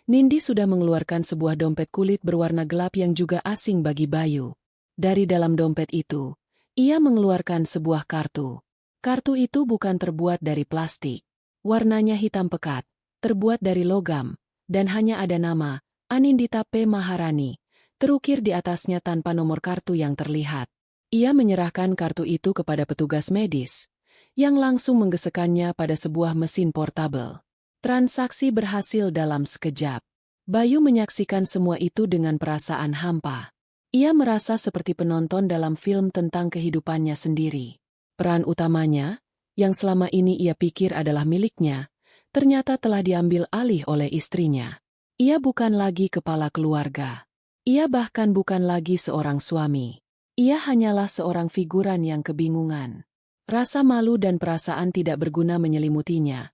Nindi sudah mengeluarkan sebuah dompet kulit berwarna gelap yang juga asing bagi Bayu. Dari dalam dompet itu, ia mengeluarkan sebuah kartu. Kartu itu bukan terbuat dari plastik. Warnanya hitam pekat, terbuat dari logam, dan hanya ada nama, Anindita P. Maharani, terukir di atasnya tanpa nomor kartu yang terlihat. Ia menyerahkan kartu itu kepada petugas medis, yang langsung menggesekannya pada sebuah mesin portabel. Transaksi berhasil dalam sekejap. Bayu menyaksikan semua itu dengan perasaan hampa. Ia merasa seperti penonton dalam film tentang kehidupannya sendiri. Peran utamanya, yang selama ini ia pikir adalah miliknya, ternyata telah diambil alih oleh istrinya. Ia bukan lagi kepala keluarga. Ia bahkan bukan lagi seorang suami. Ia hanyalah seorang figuran yang kebingungan. Rasa malu dan perasaan tidak berguna menyelimutinya,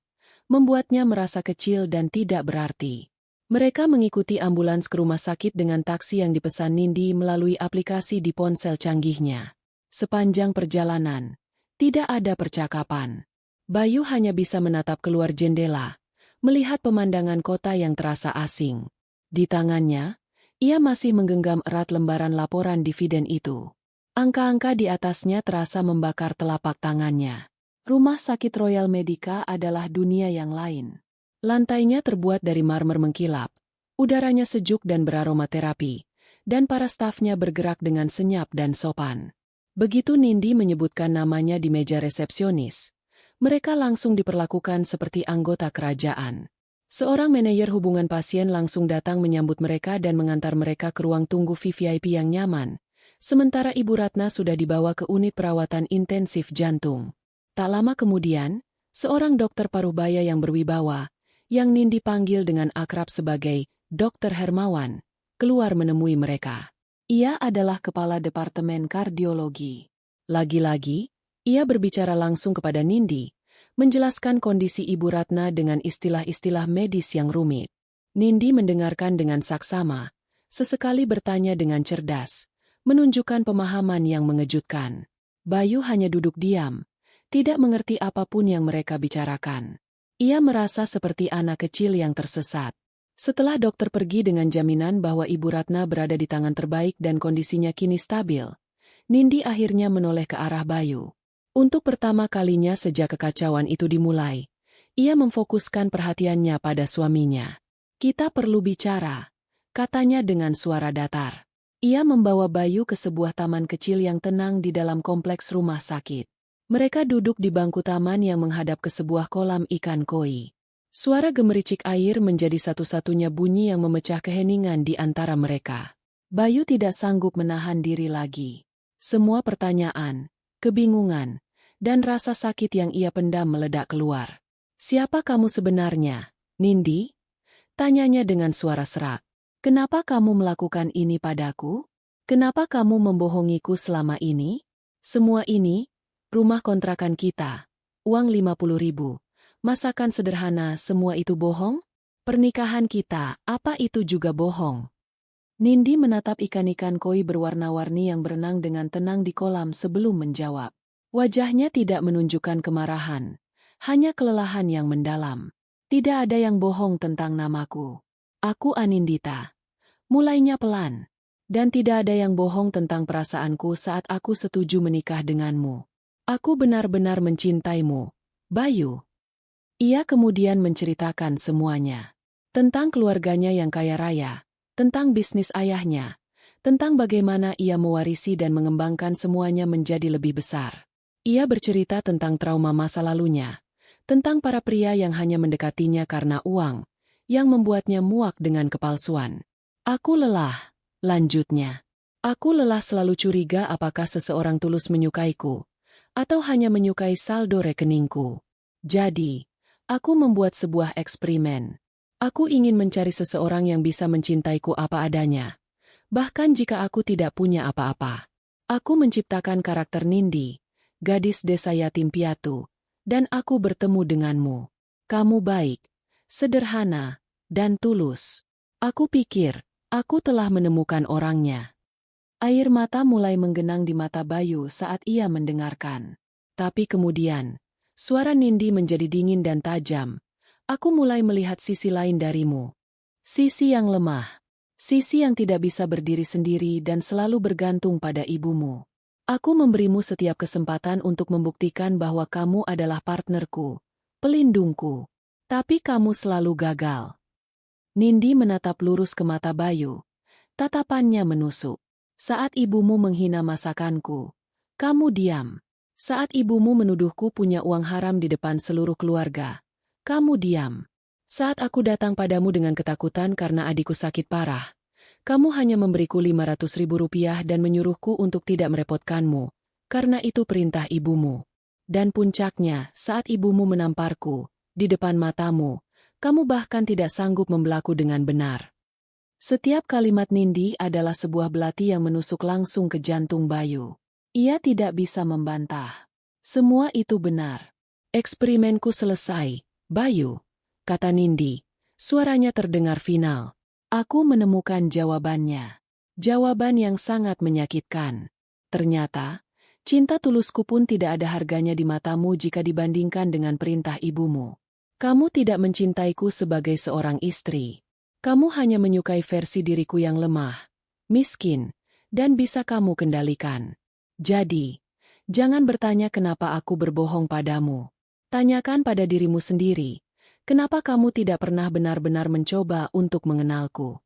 membuatnya merasa kecil dan tidak berarti. Mereka mengikuti ambulans ke rumah sakit dengan taksi yang dipesan Nindi melalui aplikasi di ponsel canggihnya. Sepanjang perjalanan, tidak ada percakapan. Bayu hanya bisa menatap keluar jendela, melihat pemandangan kota yang terasa asing. Di tangannya, ia masih menggenggam erat lembaran laporan dividen itu. Angka-angka di atasnya terasa membakar telapak tangannya. Rumah sakit Royal Medica adalah dunia yang lain. Lantainya terbuat dari marmer mengkilap, udaranya sejuk dan beraromaterapi, dan para stafnya bergerak dengan senyap dan sopan. Begitu Nindi menyebutkan namanya di meja resepsionis, mereka langsung diperlakukan seperti anggota kerajaan. Seorang manajer hubungan pasien langsung datang menyambut mereka dan mengantar mereka ke ruang tunggu VVIP yang nyaman. Sementara Ibu Ratna sudah dibawa ke unit perawatan intensif jantung. Tak lama kemudian, seorang dokter paruhbaya yang berwibawa, yang Nindi panggil dengan akrab sebagai Dr. Hermawan, keluar menemui mereka. Ia adalah kepala Departemen Kardiologi. Lagi-lagi, ia berbicara langsung kepada Nindi, menjelaskan kondisi Ibu Ratna dengan istilah-istilah medis yang rumit. Nindi mendengarkan dengan saksama, sesekali bertanya dengan cerdas, menunjukkan pemahaman yang mengejutkan. Bayu hanya duduk diam, tidak mengerti apapun yang mereka bicarakan. Ia merasa seperti anak kecil yang tersesat. Setelah dokter pergi dengan jaminan bahwa Ibu Ratna berada di tangan terbaik dan kondisinya kini stabil, Nindi akhirnya menoleh ke arah Bayu. Untuk pertama kalinya sejak kekacauan itu dimulai, ia memfokuskan perhatiannya pada suaminya. "Kita perlu bicara," katanya dengan suara datar. Ia membawa Bayu ke sebuah taman kecil yang tenang di dalam kompleks rumah sakit. Mereka duduk di bangku taman yang menghadap ke sebuah kolam ikan koi. Suara gemericik air menjadi satu-satunya bunyi yang memecah keheningan di antara mereka. Bayu tidak sanggup menahan diri lagi. Semua pertanyaan, kebingungan, dan rasa sakit yang ia pendam meledak keluar. "Siapa kamu sebenarnya, Nindi?" tanyanya dengan suara serak. Kenapa kamu melakukan ini padaku? Kenapa kamu membohongiku selama ini? Semua ini, rumah kontrakan kita, uang 50.000, masakan sederhana, semua itu bohong? Pernikahan kita, apa itu juga bohong? Nindi menatap ikan-ikan koi berwarna-warni yang berenang dengan tenang di kolam sebelum menjawab. Wajahnya tidak menunjukkan kemarahan, hanya kelelahan yang mendalam. Tidak ada yang bohong tentang namaku. Aku Anindita. Mulainya pelan. Dan tidak ada yang bohong tentang perasaanku saat aku setuju menikah denganmu. Aku benar-benar mencintaimu, Bayu. Ia kemudian menceritakan semuanya. Tentang keluarganya yang kaya raya, tentang bisnis ayahnya, tentang bagaimana ia mewarisi dan mengembangkan semuanya menjadi lebih besar. Ia bercerita tentang trauma masa lalunya, tentang para pria yang hanya mendekatinya karena uang, yang membuatnya muak dengan kepalsuan. Aku lelah, lanjutnya. Aku lelah selalu curiga apakah seseorang tulus menyukaiku, atau hanya menyukai saldo rekeningku. Jadi, aku membuat sebuah eksperimen. Aku ingin mencari seseorang yang bisa mencintaiku apa adanya. Bahkan jika aku tidak punya apa-apa. Aku menciptakan karakter Nindi, gadis desa yatim piatu, dan aku bertemu denganmu. Kamu baik, sederhana, dan tulus. Aku pikir, aku telah menemukan orangnya. Air mata mulai menggenang di mata Bayu saat ia mendengarkan. Tapi kemudian, suara Nindi menjadi dingin dan tajam. Aku mulai melihat sisi lain darimu. Sisi yang lemah. Sisi yang tidak bisa berdiri sendiri dan selalu bergantung pada ibumu. Aku memberimu setiap kesempatan untuk membuktikan bahwa kamu adalah partnerku, pelindungku. Tapi kamu selalu gagal. Nindi menatap lurus ke mata Bayu. Tatapannya menusuk. Saat ibumu menghina masakanku, kamu diam. Saat ibumu menuduhku punya uang haram di depan seluruh keluarga, kamu diam. Saat aku datang padamu dengan ketakutan karena adikku sakit parah, kamu hanya memberiku 500.000 rupiah dan menyuruhku untuk tidak merepotkanmu, karena itu perintah ibumu. Dan puncaknya, saat ibumu menamparku, di depan matamu, kamu bahkan tidak sanggup membelaku dengan benar. Setiap kalimat Nindi adalah sebuah belati yang menusuk langsung ke jantung Bayu. Ia tidak bisa membantah. Semua itu benar. Eksperimenku selesai, Bayu, kata Nindi. Suaranya terdengar final. Aku menemukan jawabannya. Jawaban yang sangat menyakitkan. Ternyata, cinta tulusku pun tidak ada harganya di matamu jika dibandingkan dengan perintah ibumu. Kamu tidak mencintaiku sebagai seorang istri. Kamu hanya menyukai versi diriku yang lemah, miskin, dan bisa kamu kendalikan. Jadi, jangan bertanya kenapa aku berbohong padamu. Tanyakan pada dirimu sendiri, kenapa kamu tidak pernah benar-benar mencoba untuk mengenalku.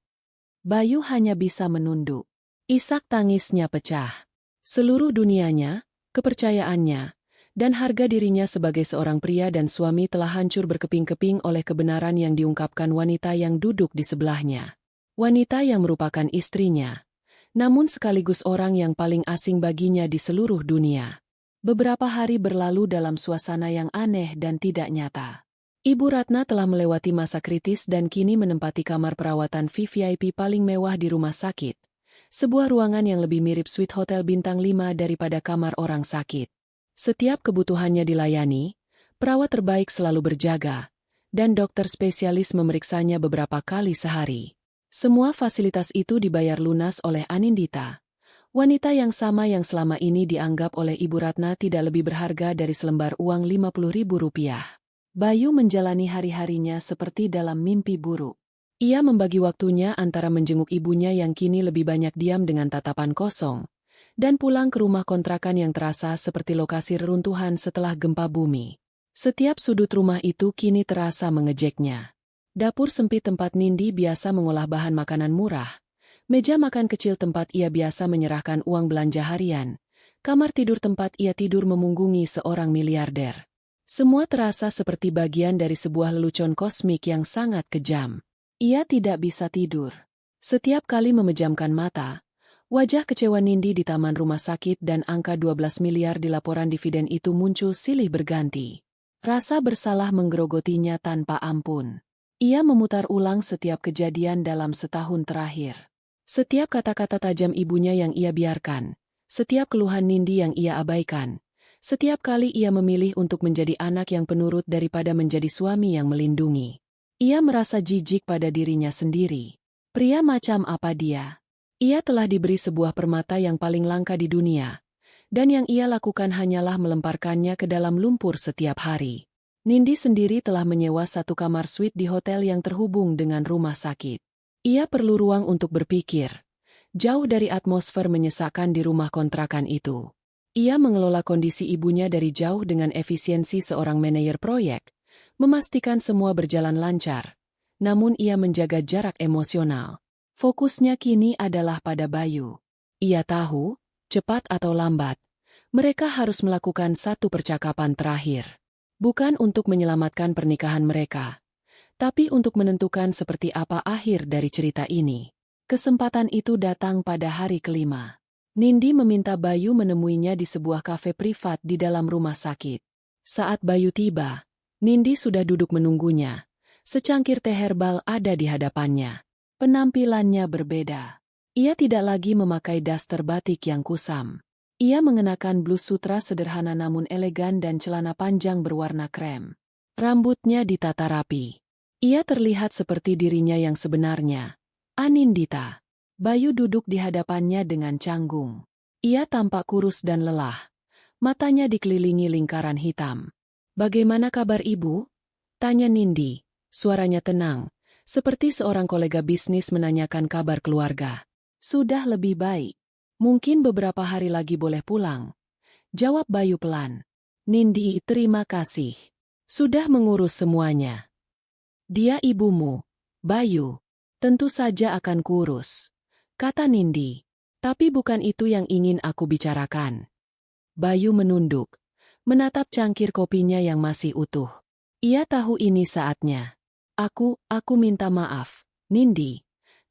Bayu hanya bisa menunduk. Isak tangisnya pecah. Seluruh dunianya, kepercayaannya, dan harga dirinya sebagai seorang pria dan suami telah hancur berkeping-keping oleh kebenaran yang diungkapkan wanita yang duduk di sebelahnya. Wanita yang merupakan istrinya, namun sekaligus orang yang paling asing baginya di seluruh dunia. Beberapa hari berlalu dalam suasana yang aneh dan tidak nyata. Ibu Ratna telah melewati masa kritis dan kini menempati kamar perawatan VVIP paling mewah di rumah sakit. Sebuah ruangan yang lebih mirip suite hotel bintang 5 daripada kamar orang sakit. Setiap kebutuhannya dilayani, perawat terbaik selalu berjaga, dan dokter spesialis memeriksanya beberapa kali sehari. Semua fasilitas itu dibayar lunas oleh Anindita, wanita yang sama yang selama ini dianggap oleh Ibu Ratna tidak lebih berharga dari selembar uang 50.000 rupiah. Bayu menjalani hari-harinya seperti dalam mimpi buruk. Ia membagi waktunya antara menjenguk ibunya yang kini lebih banyak diam dengan tatapan kosong, dan pulang ke rumah kontrakan yang terasa seperti lokasi reruntuhan setelah gempa bumi. Setiap sudut rumah itu kini terasa mengejeknya. Dapur sempit tempat Nindi biasa mengolah bahan makanan murah, meja makan kecil tempat ia biasa menyerahkan uang belanja harian, kamar tidur tempat ia tidur memunggungi seorang miliarder. Semua terasa seperti bagian dari sebuah lelucon kosmik yang sangat kejam. Ia tidak bisa tidur. Setiap kali memejamkan mata, wajah kecewa Nindi di taman rumah sakit dan angka 12 miliar di laporan dividen itu muncul silih berganti. Rasa bersalah menggerogotinya tanpa ampun. Ia memutar ulang setiap kejadian dalam setahun terakhir. Setiap kata-kata tajam ibunya yang ia biarkan, setiap keluhan Nindi yang ia abaikan, setiap kali ia memilih untuk menjadi anak yang penurut daripada menjadi suami yang melindungi. Ia merasa jijik pada dirinya sendiri. Pria macam apa dia? Ia telah diberi sebuah permata yang paling langka di dunia, dan yang ia lakukan hanyalah melemparkannya ke dalam lumpur setiap hari. Nindi sendiri telah menyewa satu kamar suite di hotel yang terhubung dengan rumah sakit. Ia perlu ruang untuk berpikir, jauh dari atmosfer menyesakkan di rumah kontrakan itu. Ia mengelola kondisi ibunya dari jauh dengan efisiensi seorang manajer proyek, memastikan semua berjalan lancar. Namun ia menjaga jarak emosional. Fokusnya kini adalah pada Bayu. Ia tahu, cepat atau lambat, mereka harus melakukan satu percakapan terakhir. Bukan untuk menyelamatkan pernikahan mereka, tapi untuk menentukan seperti apa akhir dari cerita ini. Kesempatan itu datang pada hari kelima. Nindi meminta Bayu menemuinya di sebuah kafe privat di dalam rumah sakit. Saat Bayu tiba, Nindi sudah duduk menunggunya. Secangkir teh herbal ada di hadapannya. Penampilannya berbeda. Ia tidak lagi memakai daster batik yang kusam. Ia mengenakan blus sutra sederhana namun elegan dan celana panjang berwarna krem. Rambutnya ditata rapi. Ia terlihat seperti dirinya yang sebenarnya, Anindita. Bayu duduk di hadapannya dengan canggung. Ia tampak kurus dan lelah. Matanya dikelilingi lingkaran hitam. "Bagaimana kabar ibu?" tanya Nindi. Suaranya tenang, seperti seorang kolega bisnis menanyakan kabar keluarga. "Sudah lebih baik. Mungkin beberapa hari lagi boleh pulang," jawab Bayu pelan. "Nindi, terima kasih. Sudah mengurus semuanya." "Dia ibumu, Bayu. Tentu saja akan kurus," kata Nindi. "Tapi bukan itu yang ingin aku bicarakan." Bayu menunduk, menatap cangkir kopinya yang masih utuh. Ia tahu ini saatnya. Aku minta maaf, Nindi,"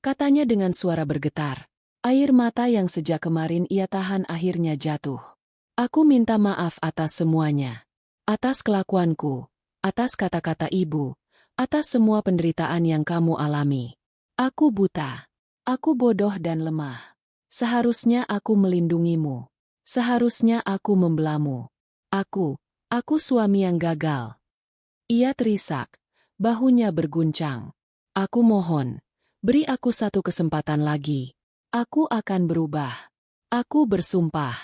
katanya dengan suara bergetar. Air mata yang sejak kemarin ia tahan akhirnya jatuh. "Aku minta maaf atas semuanya. Atas kelakuanku, atas kata-kata ibu, atas semua penderitaan yang kamu alami. Aku buta. Aku bodoh dan lemah. Seharusnya aku melindungimu. Seharusnya aku membelamu. Aku suami yang gagal." Ia terisak. Bahunya berguncang. "Aku mohon, beri aku satu kesempatan lagi. Aku akan berubah. Aku bersumpah.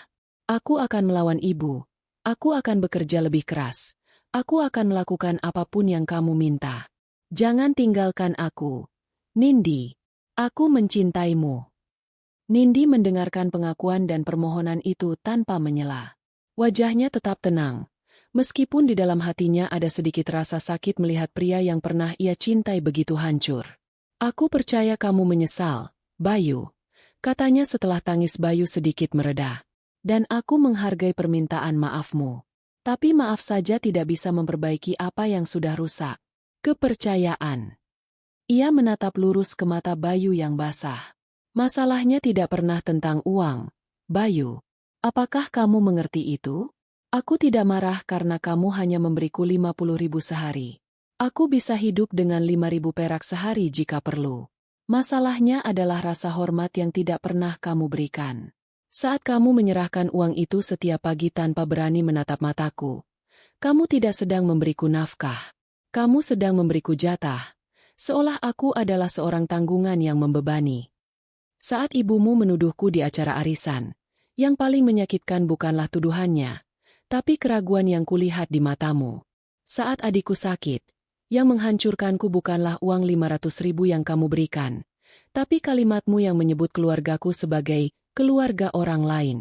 Aku akan melawan ibu. Aku akan bekerja lebih keras. Aku akan melakukan apapun yang kamu minta. Jangan tinggalkan aku. Nindi, aku mencintaimu." Nindi mendengarkan pengakuan dan permohonan itu tanpa menyela. Wajahnya tetap tenang. Meskipun di dalam hatinya ada sedikit rasa sakit melihat pria yang pernah ia cintai begitu hancur. "Aku percaya kamu menyesal, Bayu," katanya setelah tangis Bayu sedikit mereda. "Dan aku menghargai permintaan maafmu. Tapi maaf saja tidak bisa memperbaiki apa yang sudah rusak. Kepercayaan." Ia menatap lurus ke mata Bayu yang basah. "Masalahnya tidak pernah tentang uang, Bayu. Apakah kamu mengerti itu? Aku tidak marah karena kamu hanya memberiku 50.000 sehari. Aku bisa hidup dengan 5.000 perak sehari jika perlu. Masalahnya adalah rasa hormat yang tidak pernah kamu berikan. Saat kamu menyerahkan uang itu setiap pagi tanpa berani menatap mataku, kamu tidak sedang memberiku nafkah. Kamu sedang memberiku jatah, seolah aku adalah seorang tanggungan yang membebani. Saat ibumu menuduhku di acara arisan, yang paling menyakitkan bukanlah tuduhannya, tapi keraguan yang kulihat di matamu. Saat adikku sakit, yang menghancurkanku bukanlah uang 500.000 yang kamu berikan, tapi kalimatmu yang menyebut keluargaku sebagai keluarga orang lain.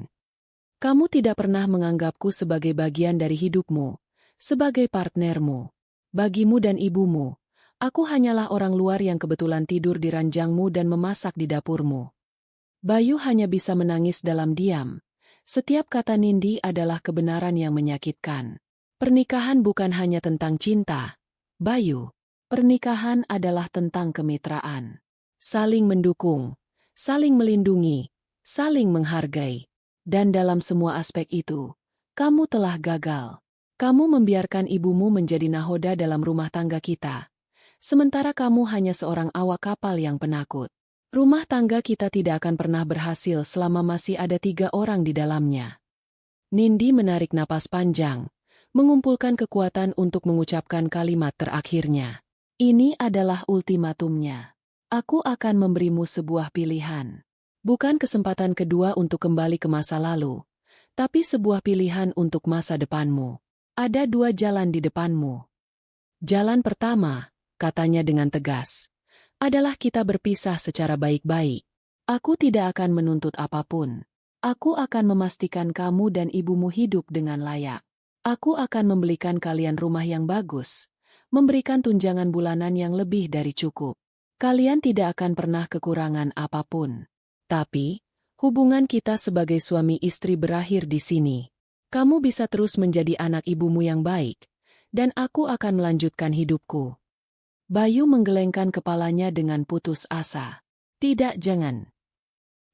Kamu tidak pernah menganggapku sebagai bagian dari hidupmu, sebagai partnermu. Bagimu dan ibumu, aku hanyalah orang luar yang kebetulan tidur di ranjangmu dan memasak di dapurmu. Bayu hanya bisa menangis dalam diam. Setiap kata Nindi adalah kebenaran yang menyakitkan. Pernikahan bukan hanya tentang cinta, Bayu. Pernikahan adalah tentang kemitraan. Saling mendukung, saling melindungi, saling menghargai. Dan dalam semua aspek itu, kamu telah gagal. Kamu membiarkan ibumu menjadi nahoda dalam rumah tangga kita. Sementara kamu hanya seorang awak kapal yang penakut. Rumah tangga kita tidak akan pernah berhasil selama masih ada 3 orang di dalamnya. Nindi menarik napas panjang, mengumpulkan kekuatan untuk mengucapkan kalimat terakhirnya. Ini adalah ultimatumnya. Aku akan memberimu sebuah pilihan. Bukan kesempatan kedua untuk kembali ke masa lalu, tapi sebuah pilihan untuk masa depanmu. Ada 2 jalan di depanmu. Jalan pertama, katanya dengan tegas, adalah kita berpisah secara baik-baik. Aku tidak akan menuntut apapun. Aku akan memastikan kamu dan ibumu hidup dengan layak. Aku akan membelikan kalian rumah yang bagus, memberikan tunjangan bulanan yang lebih dari cukup. Kalian tidak akan pernah kekurangan apapun. Tapi, hubungan kita sebagai suami istri berakhir di sini. Kamu bisa terus menjadi anak ibumu yang baik, dan aku akan melanjutkan hidupku. Bayu menggelengkan kepalanya dengan putus asa. Tidak, jangan.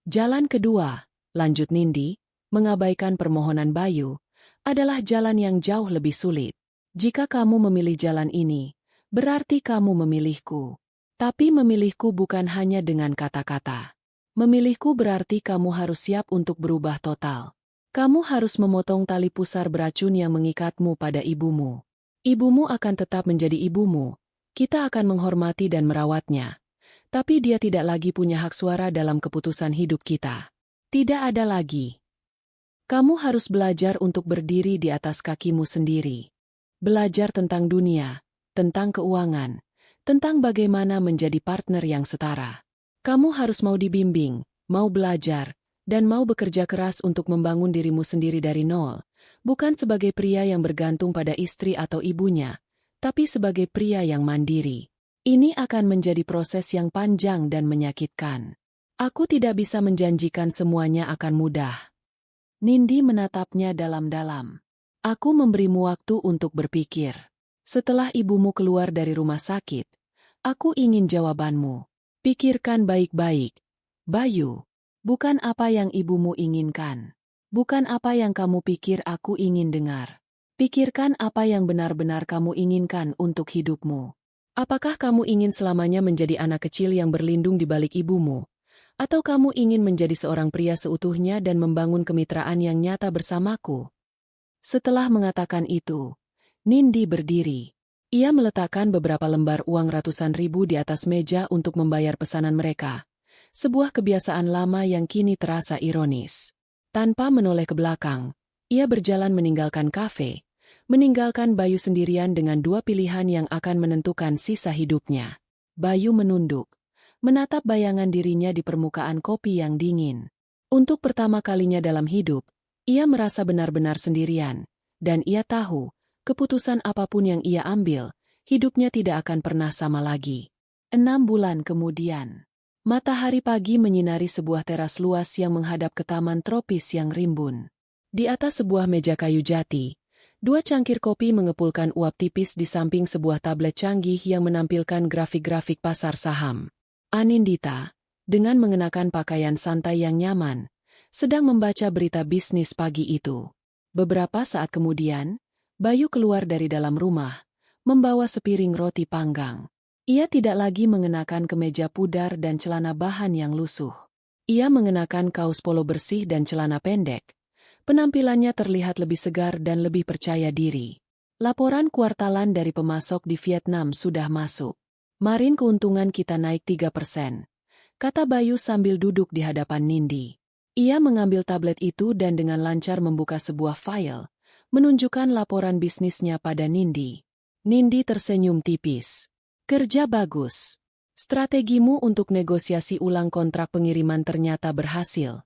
Jalan kedua, lanjut Nindi, mengabaikan permohonan Bayu, adalah jalan yang jauh lebih sulit. Jika kamu memilih jalan ini, berarti kamu memilihku. Tapi memilihku bukan hanya dengan kata-kata. Memilihku berarti kamu harus siap untuk berubah total. Kamu harus memotong tali pusar beracun yang mengikatmu pada ibumu. Ibumu akan tetap menjadi ibumu. Kita akan menghormati dan merawatnya. Tapi dia tidak lagi punya hak suara dalam keputusan hidup kita. Tidak ada lagi. Kamu harus belajar untuk berdiri di atas kakimu sendiri. Belajar tentang dunia, tentang keuangan, tentang bagaimana menjadi partner yang setara. Kamu harus mau dibimbing, mau belajar, dan mau bekerja keras untuk membangun dirimu sendiri dari nol, bukan sebagai pria yang bergantung pada istri atau ibunya, tapi sebagai pria yang mandiri. Ini akan menjadi proses yang panjang dan menyakitkan. Aku tidak bisa menjanjikan semuanya akan mudah. Nindi menatapnya dalam-dalam. Aku memberimu waktu untuk berpikir. Setelah ibumu keluar dari rumah sakit, aku ingin jawabanmu. Pikirkan baik-baik. Bayu, bukan apa yang ibumu inginkan. Bukan apa yang kamu pikir aku ingin dengar. Pikirkan apa yang benar-benar kamu inginkan untuk hidupmu. Apakah kamu ingin selamanya menjadi anak kecil yang berlindung di balik ibumu? Atau kamu ingin menjadi seorang pria seutuhnya dan membangun kemitraan yang nyata bersamaku? Setelah mengatakan itu, Nindi berdiri. Ia meletakkan beberapa lembar uang ratusan ribu di atas meja untuk membayar pesanan mereka. Sebuah kebiasaan lama yang kini terasa ironis. Tanpa menoleh ke belakang, ia berjalan meninggalkan kafe. Meninggalkan Bayu sendirian dengan 2 pilihan yang akan menentukan sisa hidupnya. Bayu menunduk, menatap bayangan dirinya di permukaan kopi yang dingin. Untuk pertama kalinya dalam hidup, ia merasa benar-benar sendirian, dan ia tahu, keputusan apapun yang ia ambil, hidupnya tidak akan pernah sama lagi. 6 bulan kemudian, matahari pagi menyinari sebuah teras luas yang menghadap ke taman tropis yang rimbun. Di atas sebuah meja kayu jati, 2 cangkir kopi mengepulkan uap tipis di samping sebuah tablet canggih yang menampilkan grafik-grafik pasar saham. Anindita, dengan mengenakan pakaian santai yang nyaman, sedang membaca berita bisnis pagi itu. Beberapa saat kemudian, Bayu keluar dari dalam rumah, membawa sepiring roti panggang. Ia tidak lagi mengenakan kemeja pudar dan celana bahan yang lusuh. Ia mengenakan kaos polo bersih dan celana pendek. Penampilannya terlihat lebih segar dan lebih percaya diri. Laporan kuartalan dari pemasok di Vietnam sudah masuk. Marin keuntungan kita naik 3%, kata Bayu sambil duduk di hadapan Nindi. Ia mengambil tablet itu dan dengan lancar membuka sebuah file, menunjukkan laporan bisnisnya pada Nindi. Nindi tersenyum tipis. Kerja bagus. Strategimu untuk negosiasi ulang kontrak pengiriman ternyata berhasil.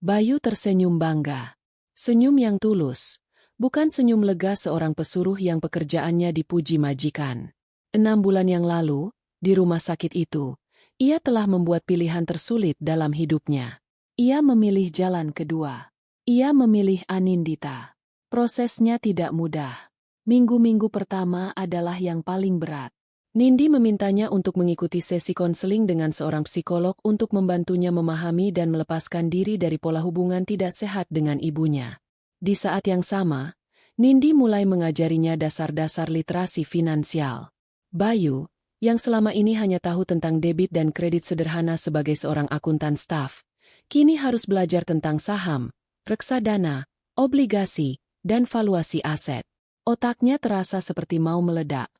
Bayu tersenyum bangga. Senyum yang tulus, bukan senyum lega seorang pesuruh yang pekerjaannya dipuji majikan. 6 bulan yang lalu, di rumah sakit itu, ia telah membuat pilihan tersulit dalam hidupnya. Ia memilih jalan kedua. Ia memilih Anindita. Prosesnya tidak mudah. Minggu-minggu pertama adalah yang paling berat. Nindi memintanya untuk mengikuti sesi konseling dengan seorang psikolog untuk membantunya memahami dan melepaskan diri dari pola hubungan tidak sehat dengan ibunya. Di saat yang sama, Nindi mulai mengajarinya dasar-dasar literasi finansial. Bayu, yang selama ini hanya tahu tentang debit dan kredit sederhana sebagai seorang akuntan staf, kini harus belajar tentang saham, reksadana, obligasi, dan valuasi aset. Otaknya terasa seperti mau meledak,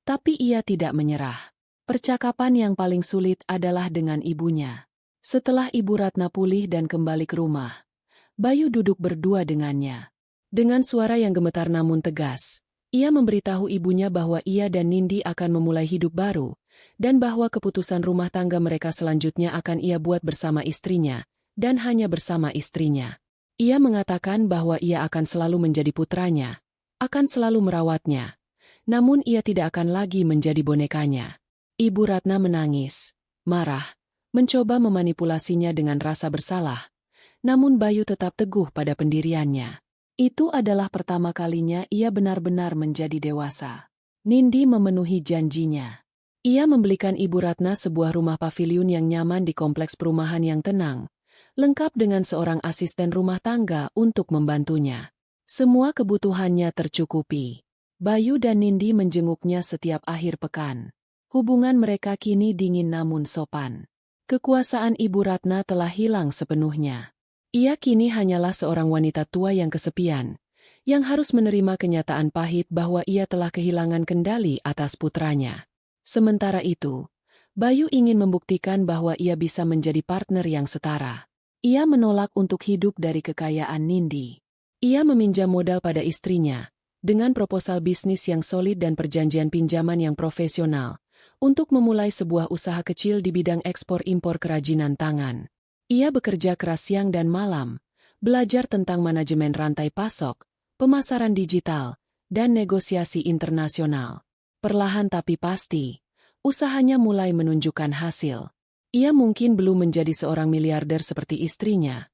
tapi ia tidak menyerah. Percakapan yang paling sulit adalah dengan ibunya. Setelah Ibu Ratna pulih dan kembali ke rumah, Bayu duduk berdua dengannya. Dengan suara yang gemetar namun tegas, ia memberitahu ibunya bahwa ia dan Nindi akan memulai hidup baru, dan bahwa keputusan rumah tangga mereka selanjutnya akan ia buat bersama istrinya, dan hanya bersama istrinya. Ia mengatakan bahwa ia akan selalu menjadi putranya, akan selalu merawatnya, namun ia tidak akan lagi menjadi bonekanya. Ibu Ratna menangis, marah, mencoba memanipulasinya dengan rasa bersalah, namun Bayu tetap teguh pada pendiriannya. Itu adalah pertama kalinya ia benar-benar menjadi dewasa. Nindi memenuhi janjinya. Ia membelikan Ibu Ratna sebuah rumah paviliun yang nyaman di kompleks perumahan yang tenang, lengkap dengan seorang asisten rumah tangga untuk membantunya. Semua kebutuhannya tercukupi. Bayu dan Nindi menjenguknya setiap akhir pekan. Hubungan mereka kini dingin namun sopan. Kekuasaan Ibu Ratna telah hilang sepenuhnya. Ia kini hanyalah seorang wanita tua yang kesepian, yang harus menerima kenyataan pahit bahwa ia telah kehilangan kendali atas putranya. Sementara itu, Bayu ingin membuktikan bahwa ia bisa menjadi partner yang setara. Ia menolak untuk hidup dari kekayaan Nindi. Ia meminjam modal pada istrinya, dengan proposal bisnis yang solid dan perjanjian pinjaman yang profesional, untuk memulai sebuah usaha kecil di bidang ekspor-impor kerajinan tangan. Ia bekerja keras siang dan malam, belajar tentang manajemen rantai pasok, pemasaran digital, dan negosiasi internasional. Perlahan tapi pasti, usahanya mulai menunjukkan hasil. Ia mungkin belum menjadi seorang miliarder seperti istrinya,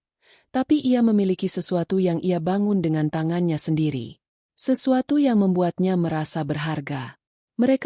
tapi ia memiliki sesuatu yang ia bangun dengan tangannya sendiri. Sesuatu yang membuatnya merasa berharga. Mereka